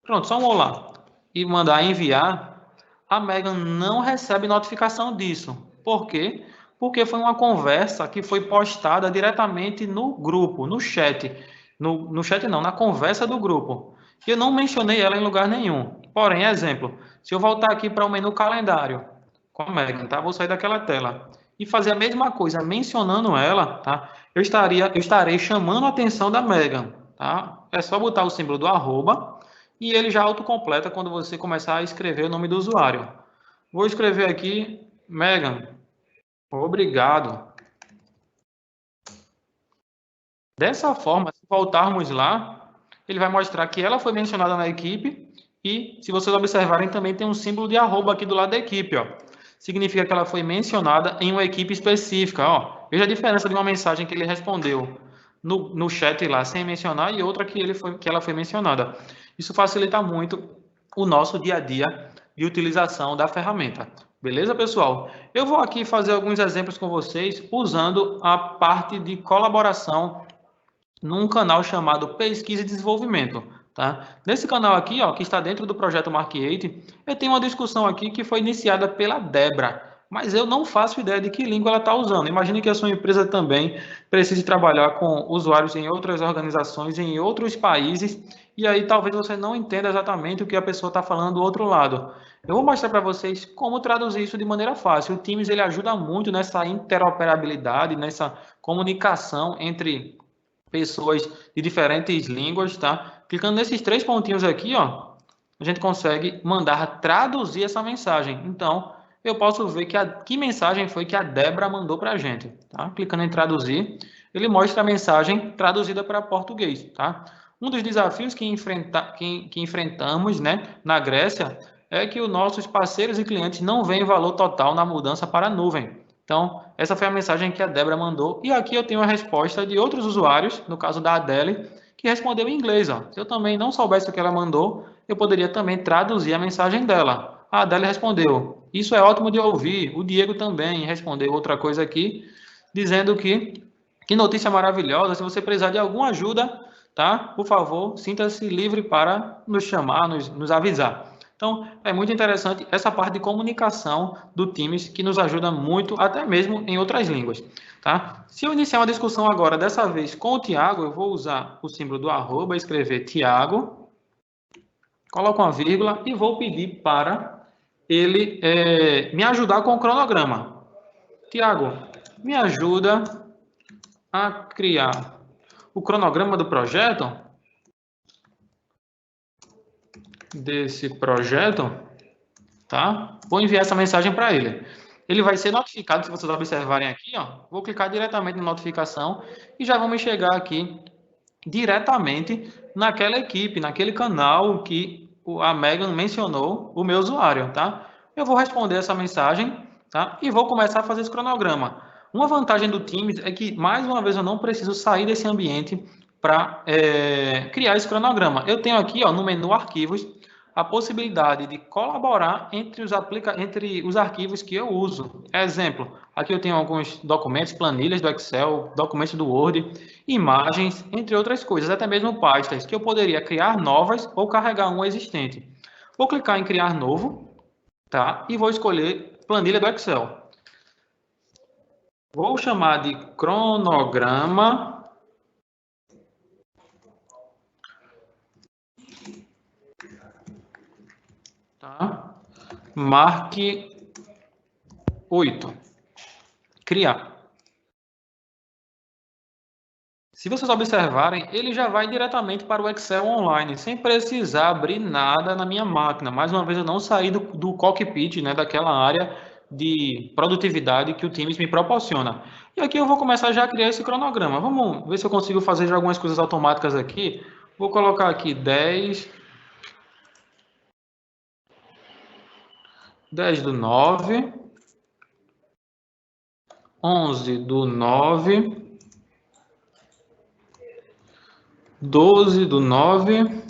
pronto, só um olá, e mandar enviar, a Megan não recebe notificação disso. Por quê? Porque foi uma conversa que foi postada diretamente no grupo, no chat. No chat não, na conversa do grupo. Eu não mencionei ela em lugar nenhum. Porém, exemplo, se eu voltar aqui para o menu calendário com a Megan, tá? Vou sair daquela tela e fazer a mesma coisa mencionando ela, tá? Eu estarei chamando a atenção da Megan, tá? É só botar o símbolo do arroba e ele já autocompleta quando você começar a escrever o nome do usuário. Vou escrever aqui, Megan, obrigado. Dessa forma, se voltarmos lá, ele vai mostrar que ela foi mencionada na equipe e, se vocês observarem, também tem um símbolo de arroba aqui do lado da equipe, ó. Significa que ela foi mencionada em uma equipe específica, ó. Veja a diferença de uma mensagem que ele respondeu no chat lá sem mencionar e outra que ela foi mencionada. Isso facilita muito o nosso dia a dia de utilização da ferramenta. Beleza, pessoal? Eu vou aqui fazer alguns exemplos com vocês usando a parte de colaboração num canal chamado Pesquisa e Desenvolvimento. Tá? Nesse canal aqui, ó, que está dentro do projeto Mark8, eu tenho uma discussão aqui que foi iniciada pela Débora, mas eu não faço ideia de que língua ela está usando. Imagine que a sua empresa também precise trabalhar com usuários em outras organizações, em outros países, e aí talvez você não entenda exatamente o que a pessoa está falando do outro lado. Eu vou mostrar para vocês como traduzir isso de maneira fácil. O Teams ele ajuda muito nessa interoperabilidade, nessa comunicação entre pessoas de diferentes línguas, tá? Clicando nesses três pontinhos aqui, ó, a gente consegue mandar traduzir essa mensagem. Então, eu posso ver que mensagem foi que a Débora mandou para a gente, tá? Clicando em traduzir, ele mostra a mensagem traduzida para português, tá? Um dos desafios que enfrentamos, né, na Grécia é que os nossos parceiros e clientes não veem valor total na mudança para a nuvem. Então, essa foi a mensagem que a Débora mandou. E aqui eu tenho a resposta de outros usuários, no caso da Adele, que respondeu em inglês. Ó. Se eu também não soubesse o que ela mandou, eu poderia também traduzir a mensagem dela. A Adele respondeu: isso é ótimo de ouvir. O Diego também respondeu outra coisa aqui, dizendo que notícia maravilhosa. Se você precisar de alguma ajuda, tá? Por favor, sinta-se livre para nos chamar, nos avisar. Então, é muito interessante essa parte de comunicação do Teams, que nos ajuda muito, até mesmo em outras línguas. Tá? Se eu iniciar uma discussão agora, dessa vez com o Tiago, eu vou usar o símbolo do arroba, escrever Tiago, coloco uma vírgula e vou pedir para ele me ajudar com o cronograma. Tiago, me ajuda a criar o cronograma do projeto, desse projeto, tá? Vou enviar essa mensagem para ele. Ele vai ser notificado, se vocês observarem aqui, ó. Vou clicar diretamente na notificação e já vamos chegar aqui diretamente naquela equipe, naquele canal que a Megan mencionou o meu usuário, tá? Eu vou responder essa mensagem, tá? E vou começar a fazer esse cronograma. Uma vantagem do Teams é que, mais uma vez, eu não preciso sair desse ambiente para criar esse cronograma. Eu tenho aqui, ó, no menu Arquivos, a possibilidade de colaborar entre os arquivos que eu uso. Exemplo, aqui eu tenho alguns documentos, planilhas do Excel, documentos do Word, imagens, entre outras coisas, até mesmo pastas, que eu poderia criar novas ou carregar uma existente. Vou clicar em criar novo, tá? E vou escolher planilha do Excel. Vou chamar de cronograma. Tá? Marque 8. Criar. Se vocês observarem, ele já vai diretamente para o Excel online, sem precisar abrir nada na minha máquina. Mais uma vez, eu não saí do cockpit, né, daquela área de produtividade que o Teams me proporciona. E aqui eu vou começar já a criar esse cronograma. Vamos ver se eu consigo fazer já algumas coisas automáticas aqui. Vou colocar aqui 10/9, 11/9, 12/9,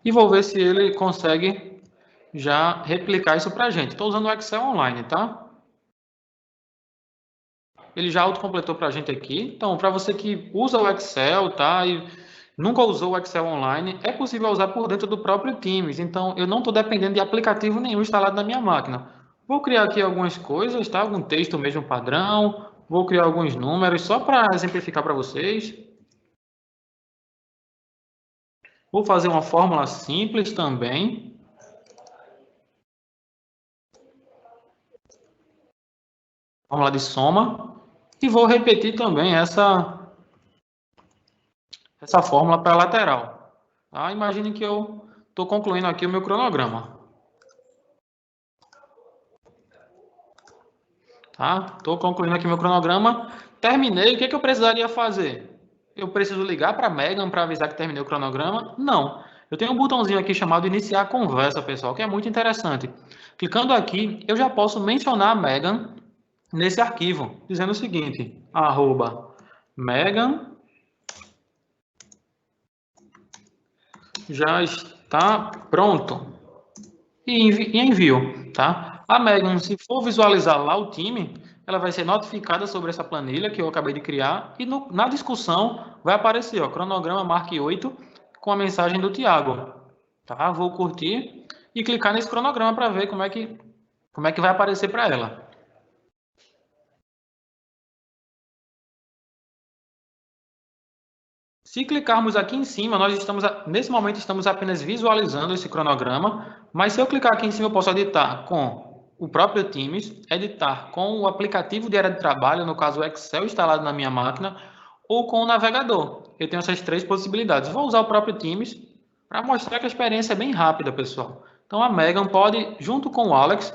e vou ver se ele consegue já replicar isso para a gente. Estou usando o Excel online, tá? Ele já autocompletou para a gente aqui. Então, para você que usa o Excel, tá? E nunca usou o Excel online, é possível usar por dentro do próprio Teams. Então, eu não estou dependendo de aplicativo nenhum instalado na minha máquina. Vou criar aqui algumas coisas, tá? Algum texto mesmo padrão. Vou criar alguns números só para exemplificar para vocês. Vou fazer uma fórmula simples também. Fórmula de soma. E vou repetir também essa fórmula para a lateral. Tá? Imagine que eu estou concluindo aqui o meu cronograma. Tá? Estou concluindo aqui meu cronograma. Terminei. O que eu precisaria fazer? Eu preciso ligar para a Megan para avisar que terminei o cronograma? Não. Eu tenho um botãozinho aqui chamado Iniciar a Conversa, pessoal, que é muito interessante. Clicando aqui, eu já posso mencionar a Megan nesse arquivo, dizendo o seguinte, @Megan já está pronto. E envio, tá? A Megan, se for visualizar lá o time, ela vai ser notificada sobre essa planilha que eu acabei de criar e na discussão vai aparecer, ó, cronograma marque 8 com a mensagem do Tiago, tá? Vou curtir e clicar nesse cronograma para ver como é que vai aparecer para ela. Se clicarmos aqui em cima, nesse momento estamos apenas visualizando esse cronograma, mas se eu clicar aqui em cima, eu posso editar com o próprio Teams, editar com o aplicativo de área de trabalho, no caso o Excel instalado na minha máquina, ou com o navegador. Eu tenho essas três possibilidades. Vou usar o próprio Teams para mostrar que a experiência é bem rápida, pessoal. Então a Megan pode, junto com o Alex,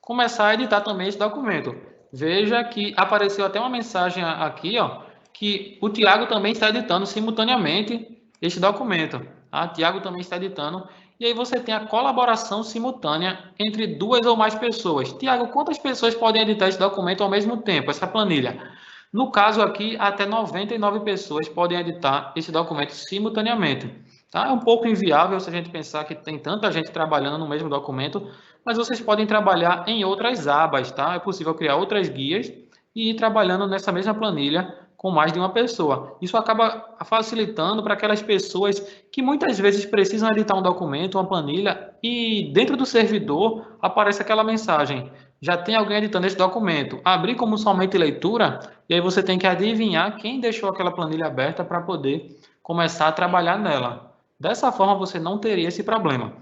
começar a editar também esse documento. Veja que apareceu até uma mensagem aqui, ó, que o Tiago também está editando simultaneamente este documento. Tá? Tiago também está editando. E aí você tem a colaboração simultânea entre duas ou mais pessoas. Tiago, quantas pessoas podem editar esse documento ao mesmo tempo, essa planilha? No caso aqui, até 99 pessoas podem editar esse documento simultaneamente. Tá? É um pouco inviável se a gente pensar que tem tanta gente trabalhando no mesmo documento, mas vocês podem trabalhar em outras abas, tá? É possível criar outras guias e ir trabalhando nessa mesma planilha com mais de uma pessoa. Isso acaba facilitando para aquelas pessoas que muitas vezes precisam editar um documento, uma planilha, e dentro do servidor aparece aquela mensagem: já tem alguém editando esse documento. Abrir como somente leitura, e aí você tem que adivinhar quem deixou aquela planilha aberta para poder começar a trabalhar nela. Dessa forma, você não teria esse problema,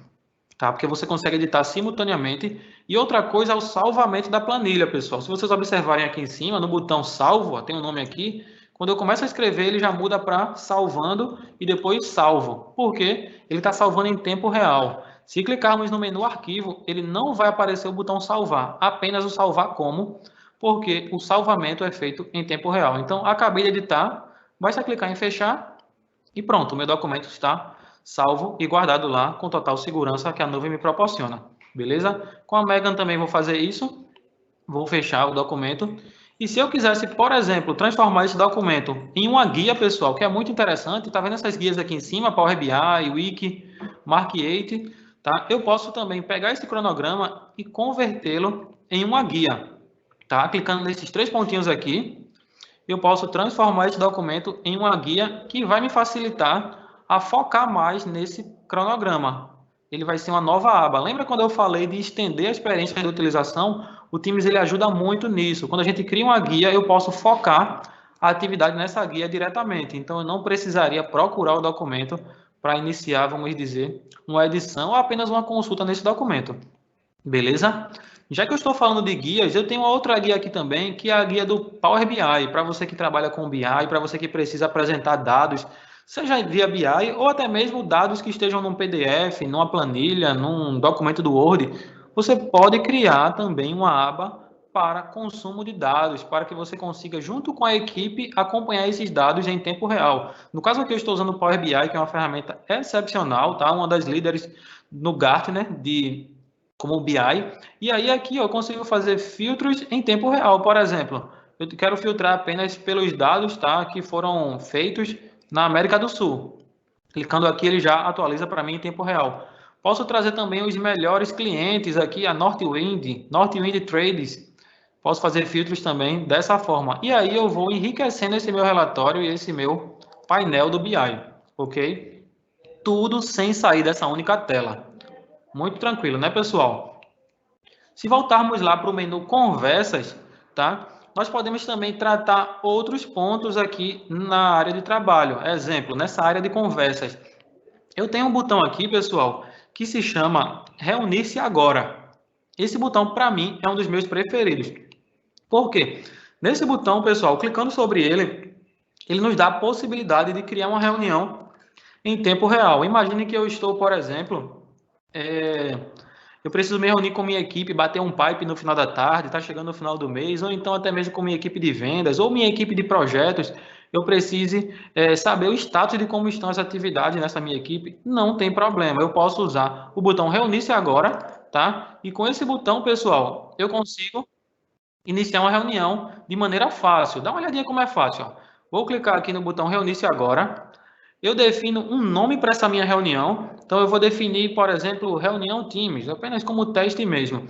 tá? Porque você consegue editar simultaneamente. E outra coisa é o salvamento da planilha, pessoal. Se vocês observarem aqui em cima, no botão salvo, ó, tem um nome aqui. Quando eu começo a escrever, ele já muda para salvando e depois salvo. Por quê? Ele está salvando em tempo real. Se clicarmos no menu arquivo, ele não vai aparecer o botão salvar, apenas o salvar como, porque o salvamento é feito em tempo real. Então, acabei de editar, basta clicar em fechar e pronto, o meu documento está salvo e guardado lá com total segurança que a nuvem me proporciona. Beleza? Com a Megan também vou fazer isso. Vou fechar o documento. E se eu quisesse, por exemplo, transformar esse documento em uma guia, pessoal, que é muito interessante, tá vendo essas guias aqui em cima, Power BI, Wiki, Mark 8, tá? Eu posso também pegar esse cronograma e convertê-lo em uma guia, tá? Clicando nesses três pontinhos aqui, eu posso transformar esse documento em uma guia que vai me facilitar a focar mais nesse cronograma. Ele vai ser uma nova aba. Lembra quando eu falei de estender a experiência de utilização? O Teams ele ajuda muito nisso. Quando a gente cria uma guia, eu posso focar a atividade nessa guia diretamente. Então, eu não precisaria procurar o documento para iniciar, vamos dizer, uma edição ou apenas uma consulta nesse documento. Beleza? Já que eu estou falando de guias, eu tenho uma outra guia aqui também, que é a guia do Power BI, para você que trabalha com BI, para você que precisa apresentar dados, seja via BI ou até mesmo dados que estejam num PDF, numa planilha, num documento do Word. Você pode criar também uma aba para consumo de dados, para que você consiga, junto com a equipe, acompanhar esses dados em tempo real. No caso aqui, eu estou usando o Power BI, que é uma ferramenta excepcional, tá? Uma das líderes no Gartner como o BI. E aí aqui eu consigo fazer filtros em tempo real. Por exemplo, eu quero filtrar apenas pelos dados, tá, que foram feitos na América do Sul. Clicando aqui, ele já atualiza para mim em tempo real. Posso trazer também os melhores clientes aqui, a Northwind Trades. Posso fazer filtros também dessa forma. E aí eu vou enriquecendo esse meu relatório e esse meu painel do BI, ok? Tudo sem sair dessa única tela. Muito tranquilo, né, pessoal? Se voltarmos lá para o menu Conversas, tá? Nós podemos também tratar outros pontos aqui na área de trabalho. Exemplo, nessa área de conversas. Eu tenho um botão aqui, pessoal, que se chama Reunir-se Agora. Esse botão, para mim, é um dos meus preferidos. Por quê? Nesse botão, pessoal, clicando sobre ele, ele nos dá a possibilidade de criar uma reunião em tempo real. Imagine que eu estou, por exemplo, eu preciso me reunir com minha equipe, bater um pipe no final da tarde, está chegando no final do mês, ou então até mesmo com minha equipe de vendas, ou minha equipe de projetos, eu precise saber o status de como estão as atividades nessa minha equipe. Não tem problema, eu posso usar o botão Reunir-se Agora, tá? E com esse botão, pessoal, eu consigo iniciar uma reunião de maneira fácil. Dá uma olhadinha como é fácil, ó. Vou clicar aqui no botão Reunir-se Agora. Eu defino um nome para essa minha reunião. Então, eu vou definir, por exemplo, reunião Teams, apenas como teste mesmo.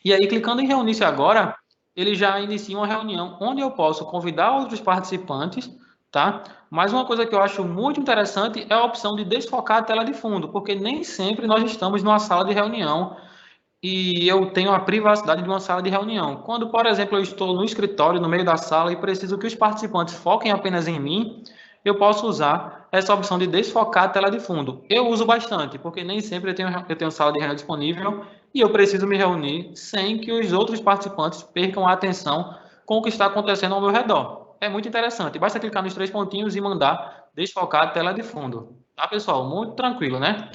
E aí, clicando em Reunir-se Agora, ele já inicia uma reunião onde eu posso convidar outros participantes, tá? Mas uma coisa que eu acho muito interessante é a opção de desfocar a tela de fundo, porque nem sempre nós estamos numa sala de reunião e eu tenho a privacidade de uma sala de reunião. Quando, por exemplo, eu estou no escritório, no meio da sala, e preciso que os participantes foquem apenas em mim, eu posso usar essa opção de desfocar a tela de fundo. Eu uso bastante, porque nem sempre eu tenho sala de reunião disponível e eu preciso me reunir sem que os outros participantes percam a atenção com o que está acontecendo ao meu redor. É muito interessante. Basta clicar nos três pontinhos e mandar desfocar a tela de fundo. Tá, pessoal? Muito tranquilo, né?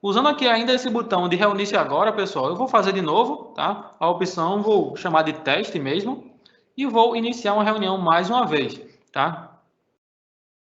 Usando aqui ainda esse botão de reunir-se agora, pessoal, eu vou fazer de novo, tá? A opção vou chamar de teste mesmo e vou iniciar uma reunião mais uma vez, tá?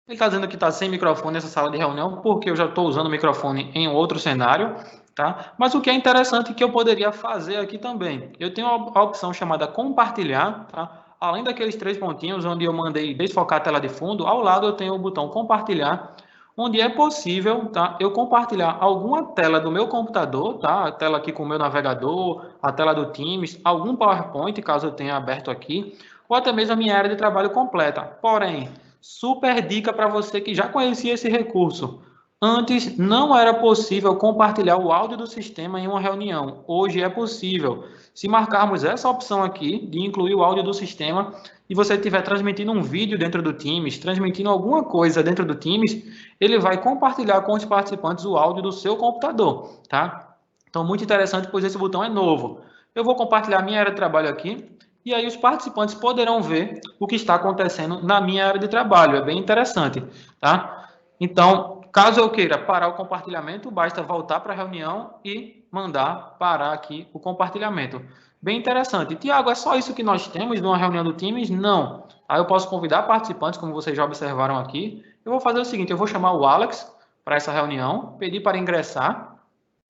Ele está dizendo que está sem microfone nessa sala de reunião porque eu já estou usando o microfone em outro cenário, tá? Mas o que é interessante que eu poderia fazer aqui também, eu tenho a opção chamada compartilhar, tá? Além daqueles três pontinhos onde eu mandei desfocar a tela de fundo, ao lado eu tenho o botão compartilhar, onde é possível, tá, eu compartilhar alguma tela do meu computador, tá, a tela aqui com o meu navegador, a tela do Teams, algum PowerPoint, caso eu tenha aberto aqui, ou até mesmo a minha área de trabalho completa. Porém, super dica para você que já conhecia esse recurso. Antes não era possível compartilhar o áudio do sistema em uma reunião. Hoje é possível. Se marcarmos essa opção aqui de incluir o áudio do sistema e você estiver transmitindo um vídeo dentro do Teams, transmitindo alguma coisa dentro do Teams, ele vai compartilhar com os participantes o áudio do seu computador, tá? Então, muito interessante, pois esse botão é novo. Eu vou compartilhar minha área de trabalho aqui e aí os participantes poderão ver o que está acontecendo na minha área de trabalho. É bem interessante, tá? Então, caso eu queira parar o compartilhamento, basta voltar para a reunião e mandar parar aqui o compartilhamento. Bem interessante. Tiago, é só isso que nós temos numa reunião do Teams? Não. Aí eu posso convidar participantes, como vocês já observaram aqui. Eu vou fazer o seguinte, eu vou chamar o Alex para essa reunião, pedir para ingressar,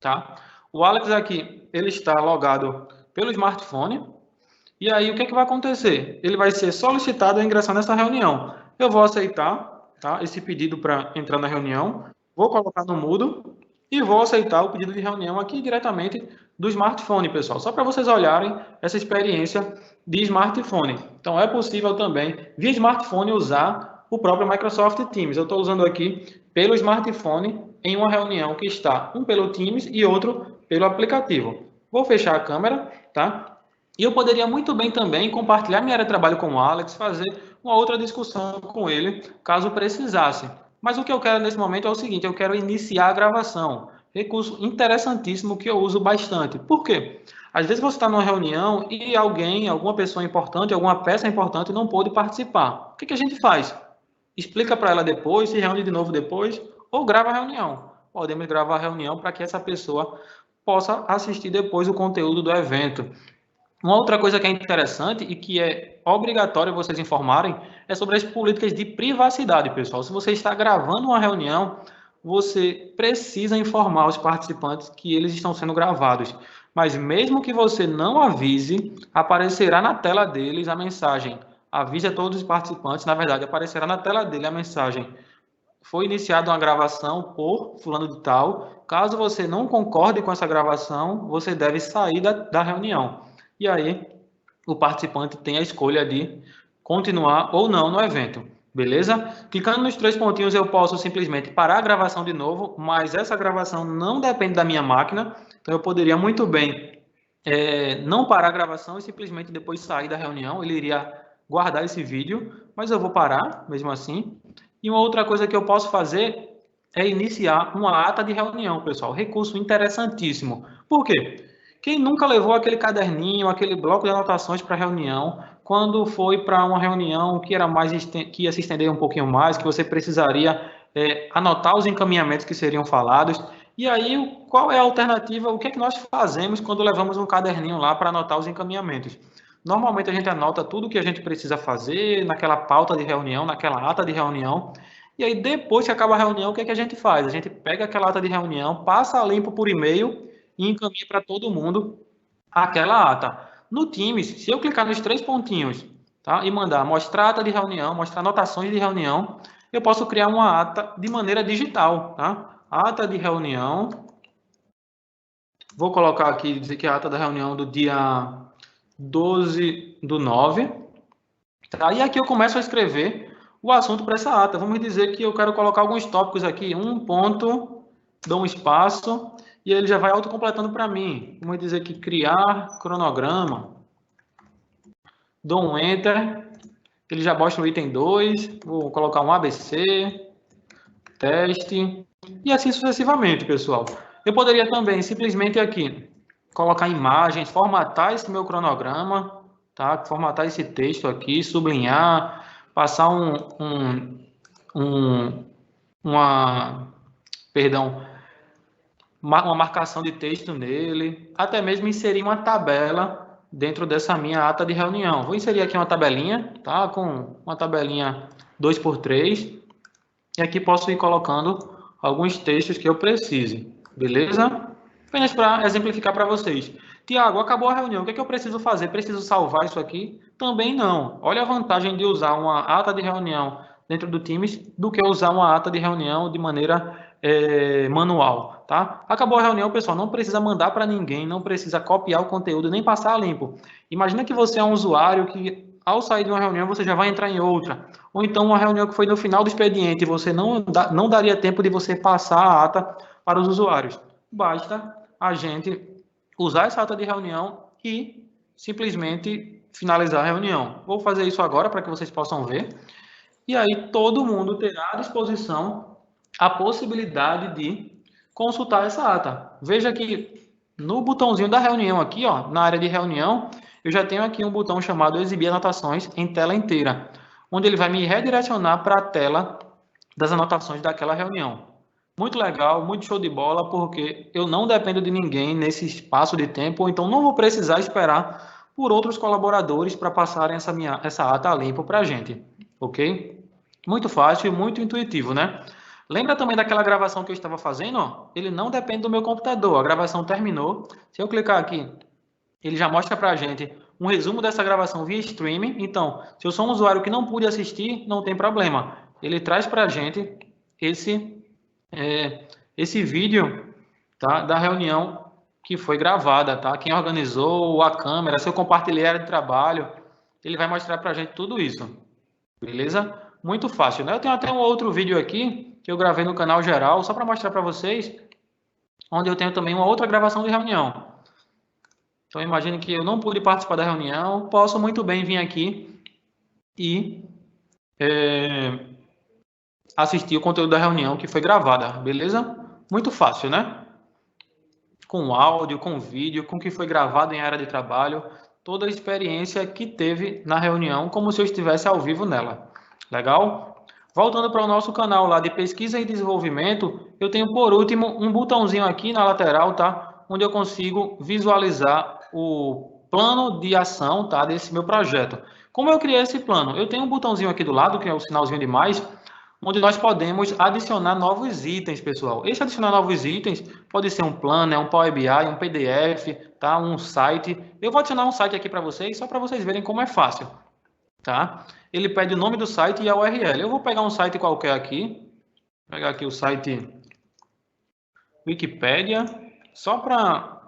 tá? O Alex aqui, ele está logado pelo smartphone. E aí, o que é que vai acontecer? Ele vai ser solicitado a ingressar nessa reunião. Eu vou aceitar, tá, esse pedido para entrar na reunião, vou colocar no mudo e vou aceitar o pedido de reunião aqui diretamente do smartphone, pessoal. Só para vocês olharem essa experiência de smartphone. Então, é possível também, via smartphone, usar o próprio Microsoft Teams. Eu estou usando aqui pelo smartphone em uma reunião que está um pelo Teams e outro pelo aplicativo. Vou fechar a câmera, tá? E eu poderia muito bem também compartilhar minha área de trabalho com o Alex, fazer uma outra discussão com ele, caso precisasse. Mas o que eu quero nesse momento é o seguinte, eu quero iniciar a gravação. Recurso interessantíssimo que eu uso bastante. Por quê? Às vezes você está numa reunião e alguém, alguma pessoa importante, alguma peça importante não pôde participar. O que a gente faz? Explica para ela depois, se reúne de novo depois, ou grava a reunião. Podemos gravar a reunião para que essa pessoa possa assistir depois o conteúdo do evento. Uma outra coisa que é interessante e que é obrigatório vocês informarem é sobre as políticas de privacidade, pessoal. Se você está gravando uma reunião, você precisa informar os participantes que eles estão sendo gravados. Mas mesmo que você não avise, aparecerá na tela deles a mensagem. Avise a todos os participantes, na verdade, aparecerá na tela dele a mensagem. Foi iniciada uma gravação por fulano de tal. Caso você não concorde com essa gravação, você deve sair da reunião. E aí, o participante tem a escolha de continuar ou não no evento. Beleza? Clicando nos 3 pontinhos, eu posso simplesmente parar a gravação de novo, mas essa gravação não depende da minha máquina. Então, eu poderia muito bem não parar a gravação e simplesmente depois sair da reunião. Ele iria guardar esse vídeo, mas eu vou parar mesmo assim. E uma outra coisa que eu posso fazer é iniciar uma ata de reunião, pessoal. Recurso interessantíssimo. Por quê? Quem nunca levou aquele caderninho, aquele bloco de anotações para a reunião, quando foi para uma reunião que era que ia se estender um pouquinho mais, que você precisaria anotar os encaminhamentos que seriam falados. E aí, qual é a alternativa? O que é que nós fazemos quando levamos um caderninho lá para anotar os encaminhamentos? Normalmente a gente anota tudo o que a gente precisa fazer naquela pauta de reunião, naquela ata de reunião. E aí, depois que acaba a reunião, o que é que a gente faz? A gente pega aquela ata de reunião, passa a limpo por e-mail e encaminha para todo mundo aquela ata. No Teams, se eu clicar nos 3 pontinhos, tá, e mandar mostrar ata de reunião, mostrar anotações de reunião, eu posso criar uma ata de maneira digital, tá? Ata de reunião. Vou colocar aqui, dizer que é a ata da reunião do dia 12/9. Tá? E aqui eu começo a escrever o assunto para essa ata. Vamos dizer que eu quero colocar alguns tópicos aqui. Um ponto, dou um espaço, e ele já vai autocompletando para mim. Vamos dizer que criar cronograma. Dou um Enter. Ele já mostra o item 2. Vou colocar um ABC, teste, e assim sucessivamente, pessoal. Eu poderia também simplesmente aqui colocar imagens, formatar esse meu cronograma, tá? Formatar esse texto aqui, sublinhar, passar uma marcação de texto nele, até mesmo inserir uma tabela dentro dessa minha ata de reunião. Vou inserir aqui uma tabelinha, tá? Com uma tabelinha 2x3, e aqui posso ir colocando alguns textos que eu precise, beleza? Apenas para exemplificar para vocês. Tiago, acabou a reunião, o que é que eu preciso fazer? Preciso salvar isso aqui? Também não. Olha a vantagem de usar uma ata de reunião dentro do Teams do que usar uma ata de reunião de maneira manual, tá? Acabou a reunião, pessoal, não precisa mandar para ninguém, não precisa copiar o conteúdo, nem passar a limpo. Imagina que você é um usuário que, ao sair de uma reunião, você já vai entrar em outra. Ou então uma reunião que foi no final do expediente, você não daria tempo de você passar a ata para os usuários. Basta a gente usar essa ata de reunião e simplesmente finalizar a reunião. Vou fazer isso agora para que vocês possam ver. E aí todo mundo terá à disposição a possibilidade de consultar essa ata. Veja que no botãozinho da reunião aqui, ó, na área de reunião, eu já tenho aqui um botão chamado Exibir anotações em tela inteira, onde ele vai me redirecionar para a tela das anotações daquela reunião. Muito legal, muito show de bola, porque eu não dependo de ninguém nesse espaço de tempo, então não vou precisar esperar por outros colaboradores para passarem essa ata a limpo para a gente, ok? Muito fácil e muito intuitivo, né? Lembra também daquela gravação que eu estava fazendo? Ó? Ele não depende do meu computador, a gravação terminou. Se eu clicar aqui, ele já mostra para a gente um resumo dessa gravação via streaming. Então, se eu sou um usuário que não pude assistir, não tem problema. Ele traz para a gente esse vídeo, tá, da reunião que foi gravada, tá? Quem organizou, a câmera, se eu compartilhei a área de trabalho, ele vai mostrar para a gente tudo isso, beleza? Muito fácil, né? Eu tenho até um outro vídeo aqui que eu gravei no canal geral, só para mostrar para vocês, onde eu tenho também uma outra gravação de reunião. Então, imagine que eu não pude participar da reunião, posso muito bem vir aqui e assistir o conteúdo da reunião que foi gravada, beleza? Muito fácil, né? com áudio, com vídeo, com o que foi gravado em área de trabalho, toda a experiência que teve na reunião, como se eu estivesse ao vivo nela. Legal? Voltando para o nosso canal lá de pesquisa e desenvolvimento, eu tenho por último um botãozinho aqui na lateral, tá? Onde eu consigo visualizar o plano de ação, tá? Desse meu projeto. Como eu criei esse plano? Eu tenho um botãozinho aqui do lado, que é o sinalzinho de mais, onde nós podemos adicionar novos itens, pessoal. Esse adicionar novos itens pode ser um plano, um Power BI, um PDF, tá? Um site. Eu vou adicionar um site aqui para vocês, só para vocês verem como é fácil, tá? Ele pede o nome do site e a URL. Eu vou pegar um site qualquer aqui, pegar aqui o site Wikipedia, só para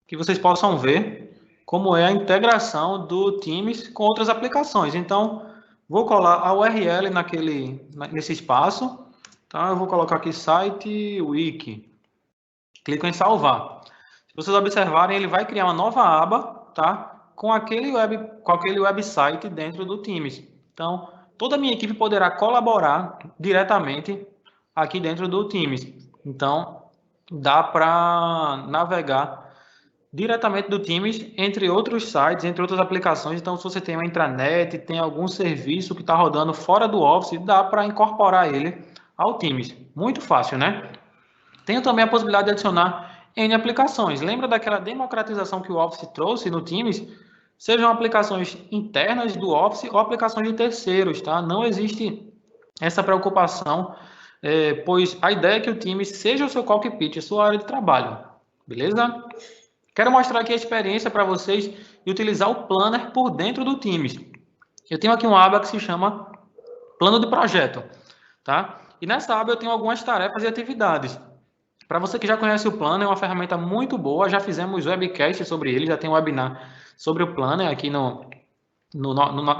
que vocês possam ver como é a integração do Teams com outras aplicações. Então, vou colar a URL nesse espaço. Tá? Eu vou colocar aqui site wiki. Clico em salvar. Se vocês observarem, ele vai criar uma nova aba, tá? Com aquele website dentro do Teams. Então, toda a minha equipe poderá colaborar diretamente aqui dentro do Teams. Então, dá para navegar diretamente do Teams, entre outros sites, entre outras aplicações. Então, se você tem uma intranet, tem algum serviço que está rodando fora do Office, dá para incorporar ele ao Teams. Muito fácil, né? Tenho também a possibilidade de adicionar N aplicações. Lembra daquela democratização que o Office trouxe no Teams? Sejam aplicações internas do Office ou aplicações de terceiros, tá? Não existe essa preocupação, pois a ideia é que o Teams seja o seu cockpit, a sua área de trabalho. Beleza? Quero mostrar aqui a experiência para vocês de utilizar o Planner por dentro do Teams. Eu tenho aqui uma aba que se chama Plano de Projeto, tá? E nessa aba eu tenho algumas tarefas e atividades. Para você que já conhece o Planner, é uma ferramenta muito boa, já fizemos webcast sobre ele, já tem um webinar sobre o Planner aqui na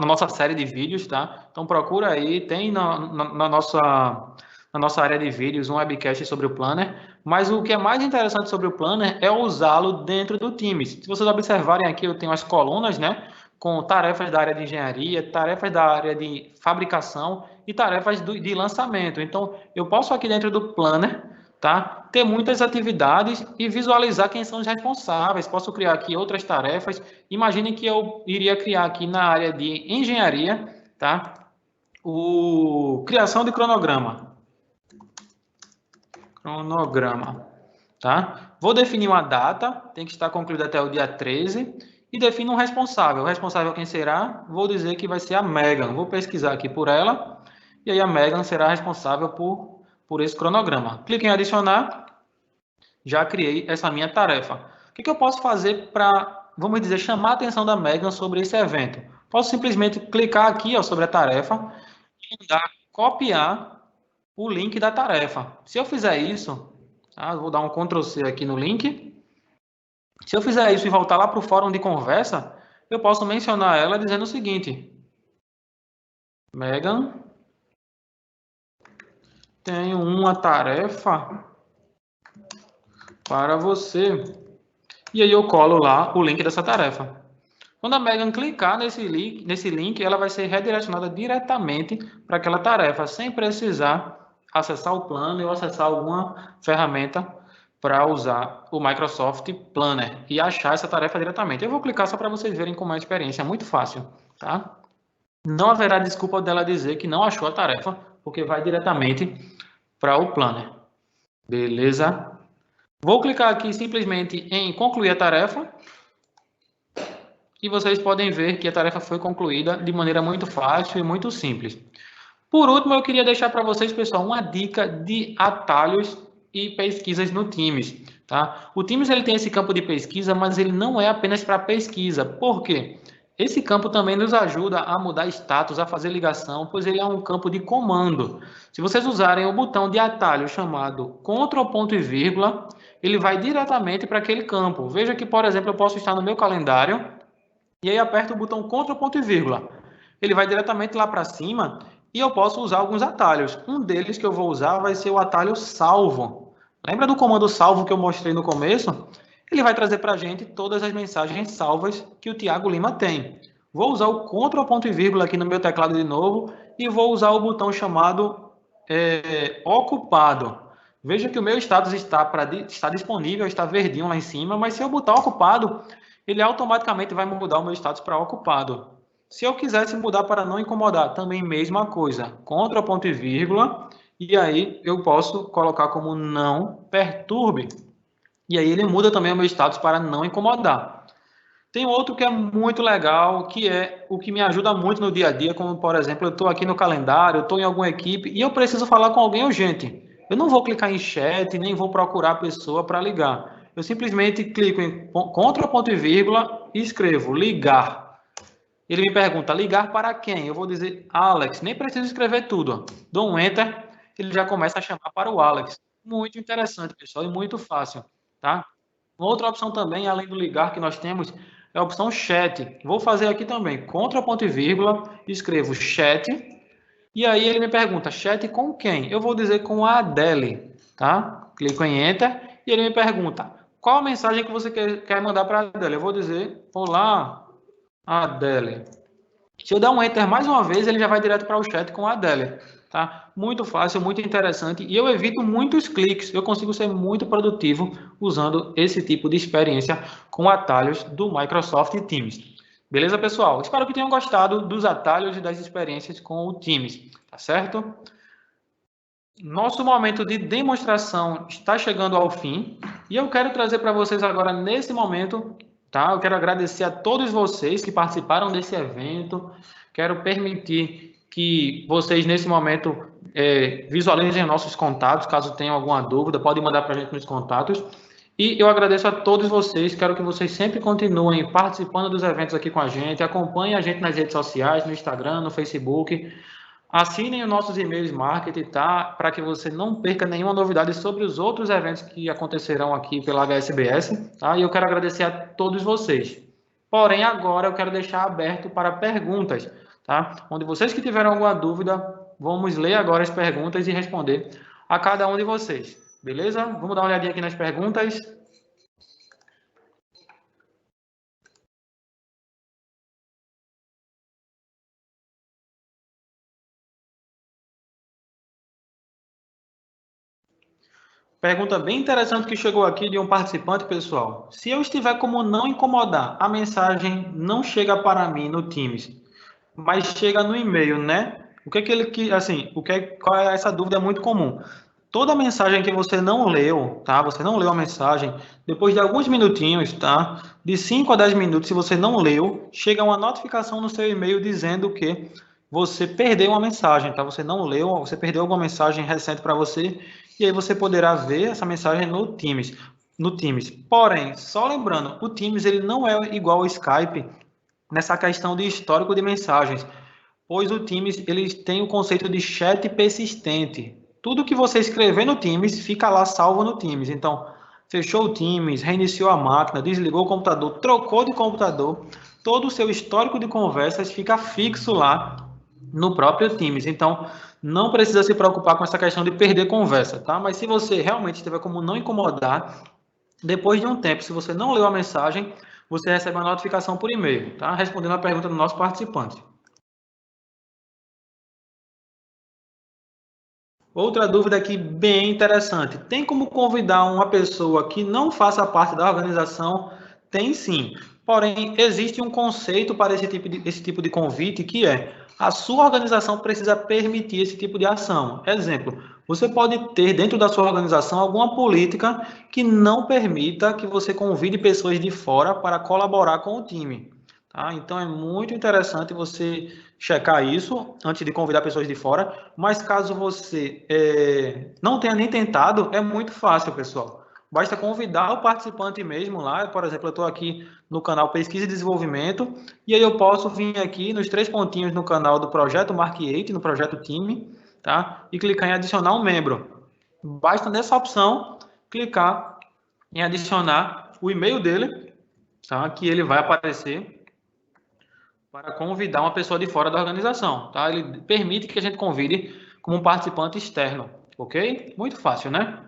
nossa série de vídeos, tá? Então procura aí, tem na nossa área de vídeos um webcast sobre o Planner, mas o que é mais interessante sobre o Planner é usá-lo dentro do Teams. Se vocês observarem aqui, eu tenho as colunas, né, com tarefas da área de engenharia, tarefas da área de fabricação e tarefas de lançamento. Então, eu posso aqui dentro do Planner, tá, ter muitas atividades e visualizar quem são os responsáveis. Posso criar aqui outras tarefas. Imagine que eu iria criar aqui na área de engenharia, tá, criação de cronograma. Tá? Vou definir uma data, tem que estar concluída até o dia 13, e defino um responsável. O responsável quem será? Vou dizer que vai ser a Megan. Vou pesquisar aqui por ela, e aí a Megan será responsável por esse cronograma. Clique em adicionar, já criei essa minha tarefa. O que eu posso fazer para, vamos dizer, chamar a atenção da Megan sobre esse evento? Posso simplesmente clicar aqui sobre a tarefa e mandar copiar o link da tarefa. Se eu fizer isso, tá? Vou dar um Ctrl+C aqui no link. Se eu fizer isso e voltar lá para o fórum de conversa, eu posso mencionar ela dizendo o seguinte: Megan, tenho uma tarefa para você. E aí eu colo lá o link dessa tarefa. Quando a Megan clicar nesse link, ela vai ser redirecionada diretamente para aquela tarefa, sem precisar acessar o plano ou acessar alguma ferramenta para usar o Microsoft Planner e achar essa tarefa diretamente. Eu vou clicar só para vocês verem como é a experiência, é muito fácil, tá? Não haverá desculpa dela dizer que não achou a tarefa, porque vai diretamente para o Planner. Beleza? Vou clicar aqui simplesmente em concluir a tarefa. E vocês podem ver que a tarefa foi concluída de maneira muito fácil e muito simples. Por último, eu queria deixar para vocês, pessoal, uma dica de atalhos e pesquisas no Teams. Tá? O Teams ele tem esse campo de pesquisa, mas ele não é apenas para pesquisa. Por quê? Esse campo também nos ajuda a mudar status, a fazer ligação, pois ele é um campo de comando. Se vocês usarem o botão de atalho chamado Ctrl ponto e vírgula, ele vai diretamente para aquele campo. Veja que, por exemplo, eu posso estar no meu calendário e aí aperto o botão Ctrl ponto e vírgula. Ele vai diretamente lá para cima e eu posso usar alguns atalhos. Um deles que eu vou usar vai ser o atalho salvo. Lembra do comando salvo que eu mostrei no começo? Ele vai trazer para a gente todas as mensagens salvas que o Thiago Lima tem. Vou usar o Ctrl ponto e vírgula aqui no meu teclado de novo e vou usar o botão chamado ocupado. Veja que o meu status está disponível, está verdinho lá em cima, mas se eu botar ocupado, ele automaticamente vai mudar o meu status para ocupado. Se eu quisesse mudar para não incomodar, também mesma coisa, Ctrl ponto e vírgula, e aí eu posso colocar como não perturbe. E aí ele muda também o meu status para não incomodar. Tem outro que é muito legal, que é o que me ajuda muito no dia a dia, como por exemplo, eu estou aqui no calendário, eu estou em alguma equipe e eu preciso falar com alguém urgente. Eu não vou clicar em chat, nem vou procurar a pessoa para ligar. Eu simplesmente clico em Ctrl ponto e vírgula e escrevo ligar. Ele me pergunta, ligar para quem? Eu vou dizer Alex, nem preciso escrever tudo. Dou um Enter, ele já começa a chamar para o Alex. Muito interessante, pessoal, e muito fácil, tá? Outra opção também, além do ligar que nós temos, é a opção chat. Vou fazer aqui também, Ctrl ponto e vírgula, escrevo chat, e aí ele me pergunta, chat com quem? Eu vou dizer com a Adele, tá? Clico em Enter, e ele me pergunta, qual a mensagem que você quer mandar para a Adele? Eu vou dizer, olá, Adele. Se eu der um Enter mais uma vez, ele já vai direto para o chat com a Adélia, tá? Muito fácil, muito interessante e eu evito muitos cliques. Eu consigo ser muito produtivo usando esse tipo de experiência com atalhos do Microsoft Teams. Beleza, pessoal? Espero que tenham gostado dos atalhos e das experiências com o Teams, tá certo? Nosso momento de demonstração está chegando ao fim e eu quero trazer para vocês agora, nesse momento, tá? Eu quero agradecer a todos vocês que participaram desse evento. Quero permitir que vocês, nesse momento, visualizem nossos contatos. Caso tenham alguma dúvida, podem mandar para a gente nos contatos. E eu agradeço a todos vocês. Quero que vocês sempre continuem participando dos eventos aqui com a gente. Acompanhem a gente nas redes sociais, no Instagram, no Facebook. Assinem os nossos e-mails marketing, tá? Para que você não perca nenhuma novidade sobre os outros eventos que acontecerão aqui pela HSBS, tá? E eu quero agradecer a todos vocês. Porém, agora eu quero deixar aberto para perguntas, tá? Onde vocês que tiveram alguma dúvida, vamos ler agora as perguntas e responder a cada um de vocês, beleza? Vamos dar uma olhadinha aqui nas perguntas. Pergunta bem interessante que chegou aqui de um participante, pessoal. Se eu estiver como não incomodar, a mensagem não chega para mim no Teams, mas chega no e-mail, né? O que é que assim, qual é essa dúvida é muito comum. Toda mensagem que você não leu, tá? Você não leu a mensagem, depois de alguns minutinhos, tá? De 5 a 10 minutos, se você não leu, chega uma notificação no seu e-mail dizendo que você perdeu uma mensagem, tá? Você não leu, você perdeu alguma mensagem recente para você, e aí você poderá ver essa mensagem no Teams. No Teams. Porém, só lembrando, o Teams ele não é igual ao Skype nessa questão de histórico de mensagens, pois o Teams ele tem o conceito de chat persistente. Tudo que você escrever no Teams fica lá salvo no Teams. Então, fechou o Teams, reiniciou a máquina, desligou o computador, trocou de computador, todo o seu histórico de conversas fica fixo lá no próprio Teams. Então, não precisa se preocupar com essa questão de perder conversa, tá? Mas se você realmente tiver como não incomodar, depois de um tempo, se você não leu a mensagem, você recebe uma notificação por e-mail, tá? Respondendo a pergunta do nosso participante. Outra dúvida aqui bem interessante. Tem como convidar uma pessoa que não faça parte da organização? Tem sim. Porém, existe um conceito para esse tipo de convite que é a sua organização precisa permitir esse tipo de ação. Exemplo, você pode ter dentro da sua organização alguma política que não permita que você convide pessoas de fora para colaborar com o time. Tá? Então é muito interessante você checar isso antes de convidar pessoas de fora, mas caso você não tenha nem tentado, é muito fácil, pessoal. Basta convidar o participante mesmo lá, por exemplo, eu estou aqui no canal Pesquisa e Desenvolvimento, e aí eu posso vir aqui nos três pontinhos no canal do projeto Mark8, no projeto Time, tá? E clicar em adicionar um membro. Basta nessa opção clicar em adicionar o e-mail dele, tá? Que ele vai aparecer para convidar uma pessoa de fora da organização, tá? Ele permite que a gente convide como um participante externo, ok? Muito fácil, né?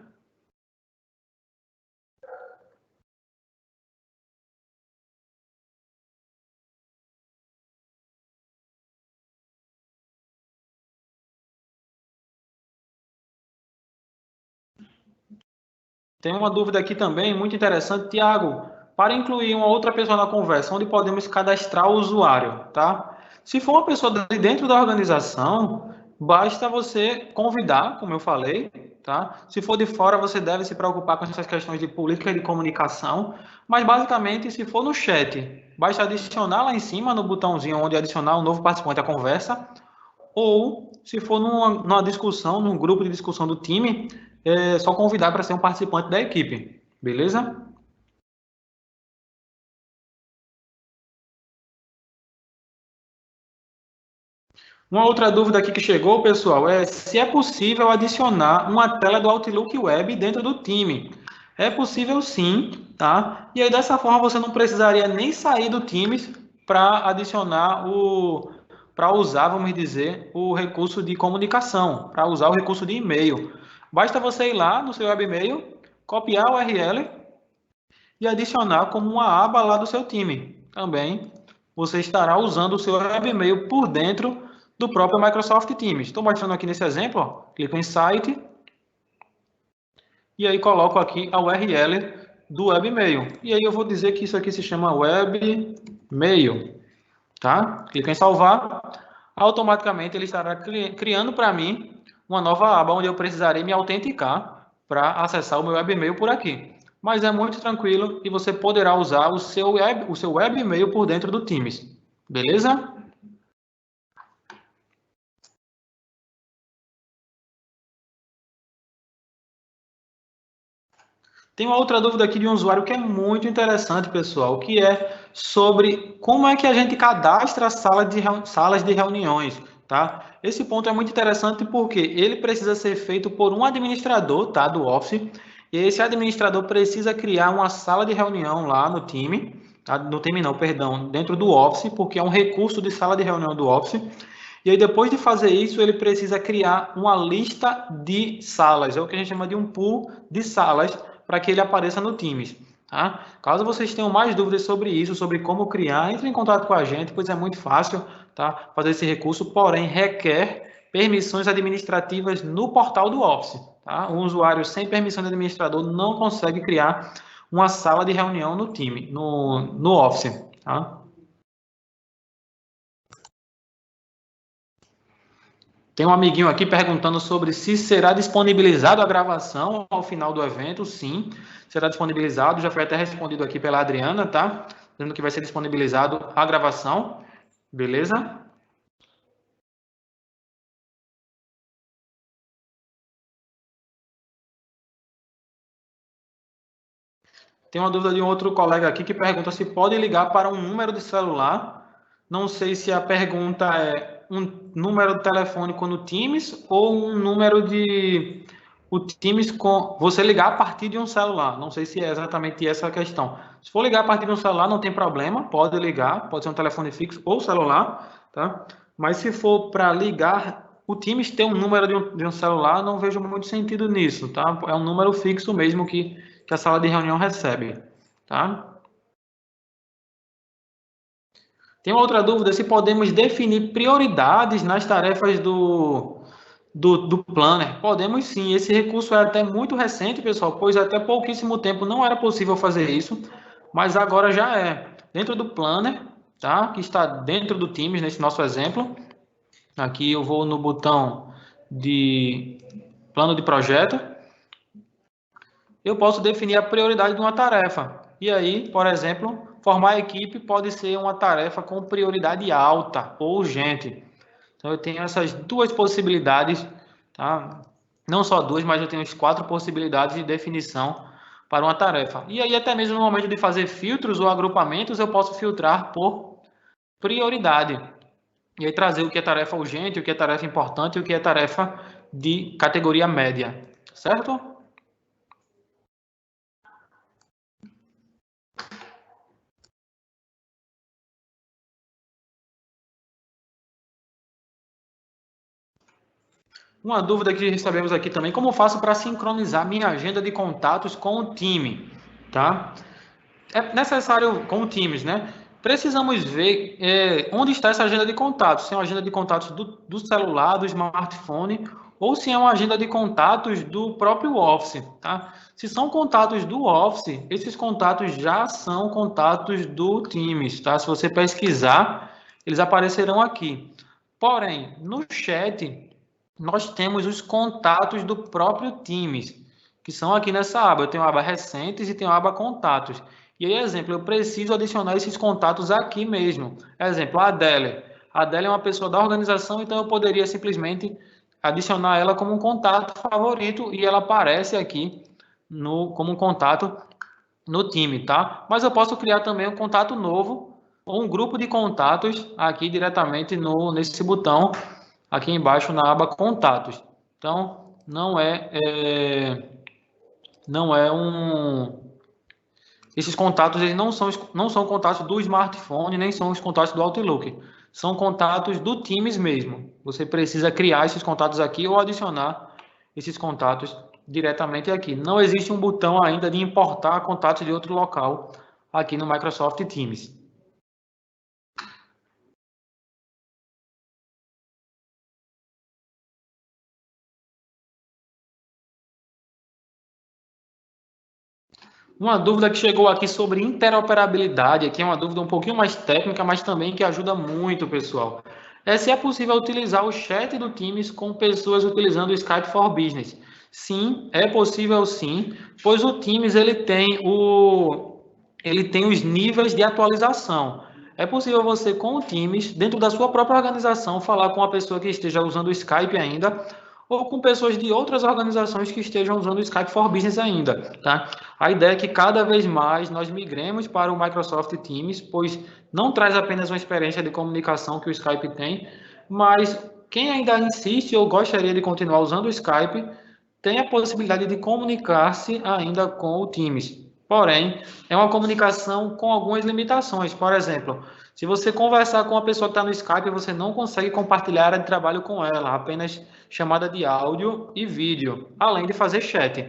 Tem uma dúvida aqui também, muito interessante, Tiago. Para incluir uma outra pessoa na conversa, onde podemos cadastrar o usuário, tá? Se for uma pessoa de dentro da organização, basta você convidar, como eu falei, tá? Se for de fora, você deve se preocupar com essas questões de política de comunicação, mas basicamente, se for no chat, basta adicionar lá em cima no botãozinho onde adicionar um novo participante à conversa, ou se for numa discussão, num grupo de discussão do time, é só convidar para ser um participante da equipe, beleza? Uma outra dúvida aqui que chegou, pessoal, é se é possível adicionar uma tela do Outlook Web dentro do time. É possível sim, tá? E aí dessa forma você não precisaria nem sair do Teams para adicionar para usar, vamos dizer, o recurso de comunicação, para usar o recurso de e-mail. Basta você ir lá no seu webmail, copiar o URL e adicionar como uma aba lá do seu time. Também você estará usando o seu webmail por dentro do próprio Microsoft Teams. Estou mostrando aqui nesse exemplo, ó, clico em Site e aí coloco aqui a URL do webmail. E aí eu vou dizer que isso aqui se chama webmail, tá? Clico em salvar, automaticamente ele estará criando para mim uma nova aba onde eu precisarei me autenticar para acessar o meu webmail por aqui. Mas é muito tranquilo e você poderá usar o seu webmail por dentro do Teams. Beleza? Tem uma outra dúvida aqui de um usuário que é muito interessante, pessoal, que é sobre como é que a gente cadastra salas de reuniões, tá? Esse ponto é muito interessante porque ele precisa ser feito por um administrador, tá, do Office, e esse administrador precisa criar uma sala de reunião lá no time, tá? No time não, perdão, dentro do Office, porque é um recurso de sala de reunião do Office. E aí, depois de fazer isso, ele precisa criar uma lista de salas, é o que a gente chama de um pool de salas, para que ele apareça no Teams. Tá? Caso vocês tenham mais dúvidas sobre isso, sobre como criar, entre em contato com a gente, pois é muito fácil, tá, fazer esse recurso, porém requer permissões administrativas no portal do Office. Tá? Um usuário sem permissão de administrador não consegue criar uma sala de reunião no time, no Office. Tá? Tem um amiguinho aqui perguntando sobre se será disponibilizado a gravação ao final do evento. Sim, será disponibilizado. Já foi até respondido aqui pela Adriana, tá? Dizendo que vai ser disponibilizado a gravação. Beleza? Tem uma dúvida de um outro colega aqui que pergunta se pode ligar para um número de celular. Não sei se a pergunta é um número telefônico no Teams ou um número de o Teams com você ligar a partir de um celular. Não sei se é exatamente essa a questão. Se for ligar a partir de um celular, não tem problema, pode ligar, pode ser um telefone fixo ou celular, tá? Mas se for para ligar, o Teams tem um número de um celular, não vejo muito sentido nisso, tá? É um número fixo mesmo que a sala de reunião recebe, tá? Tem uma outra dúvida, se podemos definir prioridades nas tarefas do Planner. Podemos sim, esse recurso é até muito recente, pessoal, pois até pouquíssimo tempo não era possível fazer isso, mas agora já é. Dentro do Planner, tá? Que está dentro do Teams, nesse nosso exemplo. Aqui eu vou no botão de plano de projeto. Eu posso definir a prioridade de uma tarefa. E aí, por exemplo, formar a equipe pode ser uma tarefa com prioridade alta ou urgente. Então, eu tenho essas duas possibilidades, tá? Não só duas, mas eu tenho as 4 possibilidades de definição para uma tarefa. E aí, até mesmo no momento de fazer filtros ou agrupamentos, eu posso filtrar por prioridade. E aí trazer o que é tarefa urgente, o que é tarefa importante e o que é tarefa de categoria média. Certo? Uma dúvida que recebemos aqui também, como faço para sincronizar minha agenda de contatos com o time, tá? É necessário, com o Teams, né? Precisamos ver onde está essa agenda de contatos, se é uma agenda de contatos do celular, do smartphone, ou se é uma agenda de contatos do próprio Office, tá? Se são contatos do Office, esses contatos já são contatos do Teams, tá? Se você pesquisar, eles aparecerão aqui. Porém, no chat, nós temos os contatos do próprio Teams, que são aqui nessa aba. Eu tenho a aba recentes e tenho a aba contatos. E aí, exemplo, eu preciso adicionar esses contatos aqui mesmo. Exemplo, a Adele. A Adele é uma pessoa da organização, então eu poderia simplesmente adicionar ela como um contato favorito e ela aparece aqui como um contato no time, tá? Mas eu posso criar também um contato novo ou um grupo de contatos aqui diretamente nesse botão aqui embaixo na aba contatos. Então, esses contatos eles não são contatos do smartphone, nem são os contatos do Outlook. São contatos do Teams mesmo. Você precisa criar esses contatos aqui ou adicionar esses contatos diretamente aqui. Não existe um botão ainda de importar contatos de outro local aqui no Microsoft Teams. Uma dúvida que chegou aqui sobre interoperabilidade, aqui é uma dúvida um pouquinho mais técnica, mas também que ajuda muito, pessoal. É se é possível utilizar o chat do Teams com pessoas utilizando o Skype for Business. Sim, é possível sim, pois o Teams ele tem os níveis de atualização. É possível você, com o Teams, dentro da sua própria organização, falar com uma pessoa que esteja usando o Skype ainda, ou com pessoas de outras organizações que estejam usando o Skype for Business ainda, tá? A ideia é que cada vez mais nós migremos para o Microsoft Teams, pois não traz apenas uma experiência de comunicação que o Skype tem, mas quem ainda insiste ou gostaria de continuar usando o Skype, tem a possibilidade de comunicar-se ainda com o Teams. Porém, é uma comunicação com algumas limitações. Por exemplo, se você conversar com uma pessoa que está no Skype, você não consegue compartilhar área de trabalho com ela, apenas chamada de áudio e vídeo, além de fazer chat,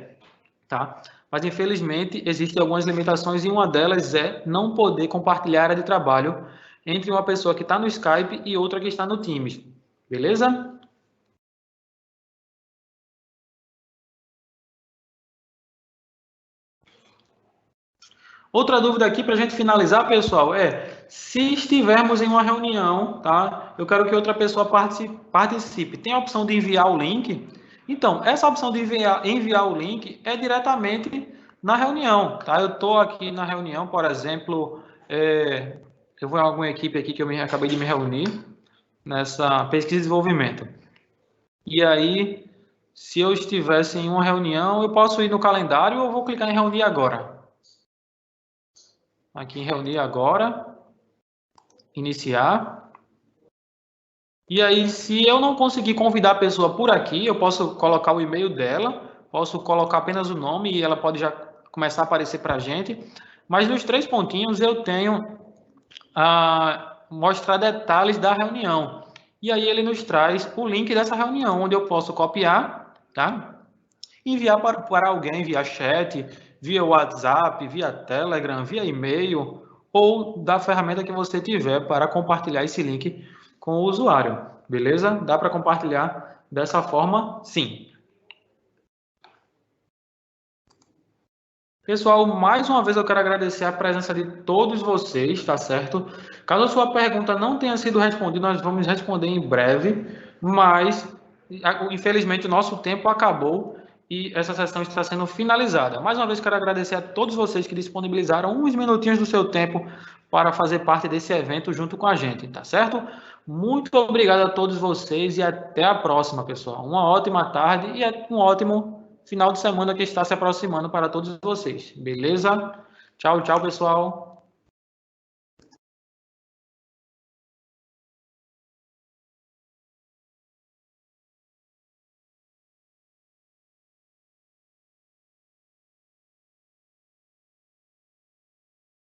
tá? Mas, infelizmente, existem algumas limitações e uma delas é não poder compartilhar área de trabalho entre uma pessoa que está no Skype e outra que está no Teams. Beleza? Outra dúvida aqui para a gente finalizar, pessoal, se estivermos em uma reunião, tá? Eu quero que outra pessoa participe. Tem a opção de enviar o link? Então, essa opção de enviar o link é diretamente na reunião, tá? Eu estou aqui na reunião, por exemplo, eu vou em alguma equipe aqui que eu acabei de me reunir nessa pesquisa e desenvolvimento. E aí, se eu estivesse em uma reunião, eu posso ir no calendário ou vou clicar em reunir agora? Aqui em reunir agora, iniciar. E aí, se eu não conseguir convidar a pessoa por aqui, eu posso colocar o e-mail dela, posso colocar apenas o nome e ela pode já começar a aparecer para a gente. Mas nos 3 pontinhos eu tenho mostrar detalhes da reunião. E aí ele nos traz o link dessa reunião, onde eu posso copiar, tá? Enviar para alguém via chat, via WhatsApp, via Telegram, via e-mail, ou da ferramenta que você tiver para compartilhar esse link com o usuário, beleza? Dá para compartilhar dessa forma, sim. Pessoal, mais uma vez eu quero agradecer a presença de todos vocês, tá certo? Caso a sua pergunta não tenha sido respondida, nós vamos responder em breve, mas infelizmente o nosso tempo acabou e essa sessão está sendo finalizada. Mais uma vez quero agradecer a todos vocês que disponibilizaram uns minutinhos do seu tempo para fazer parte desse evento junto com a gente, tá certo? Muito obrigado a todos vocês e até a próxima, pessoal. Uma ótima tarde e um ótimo final de semana que está se aproximando para todos vocês. Beleza? Tchau, tchau, pessoal.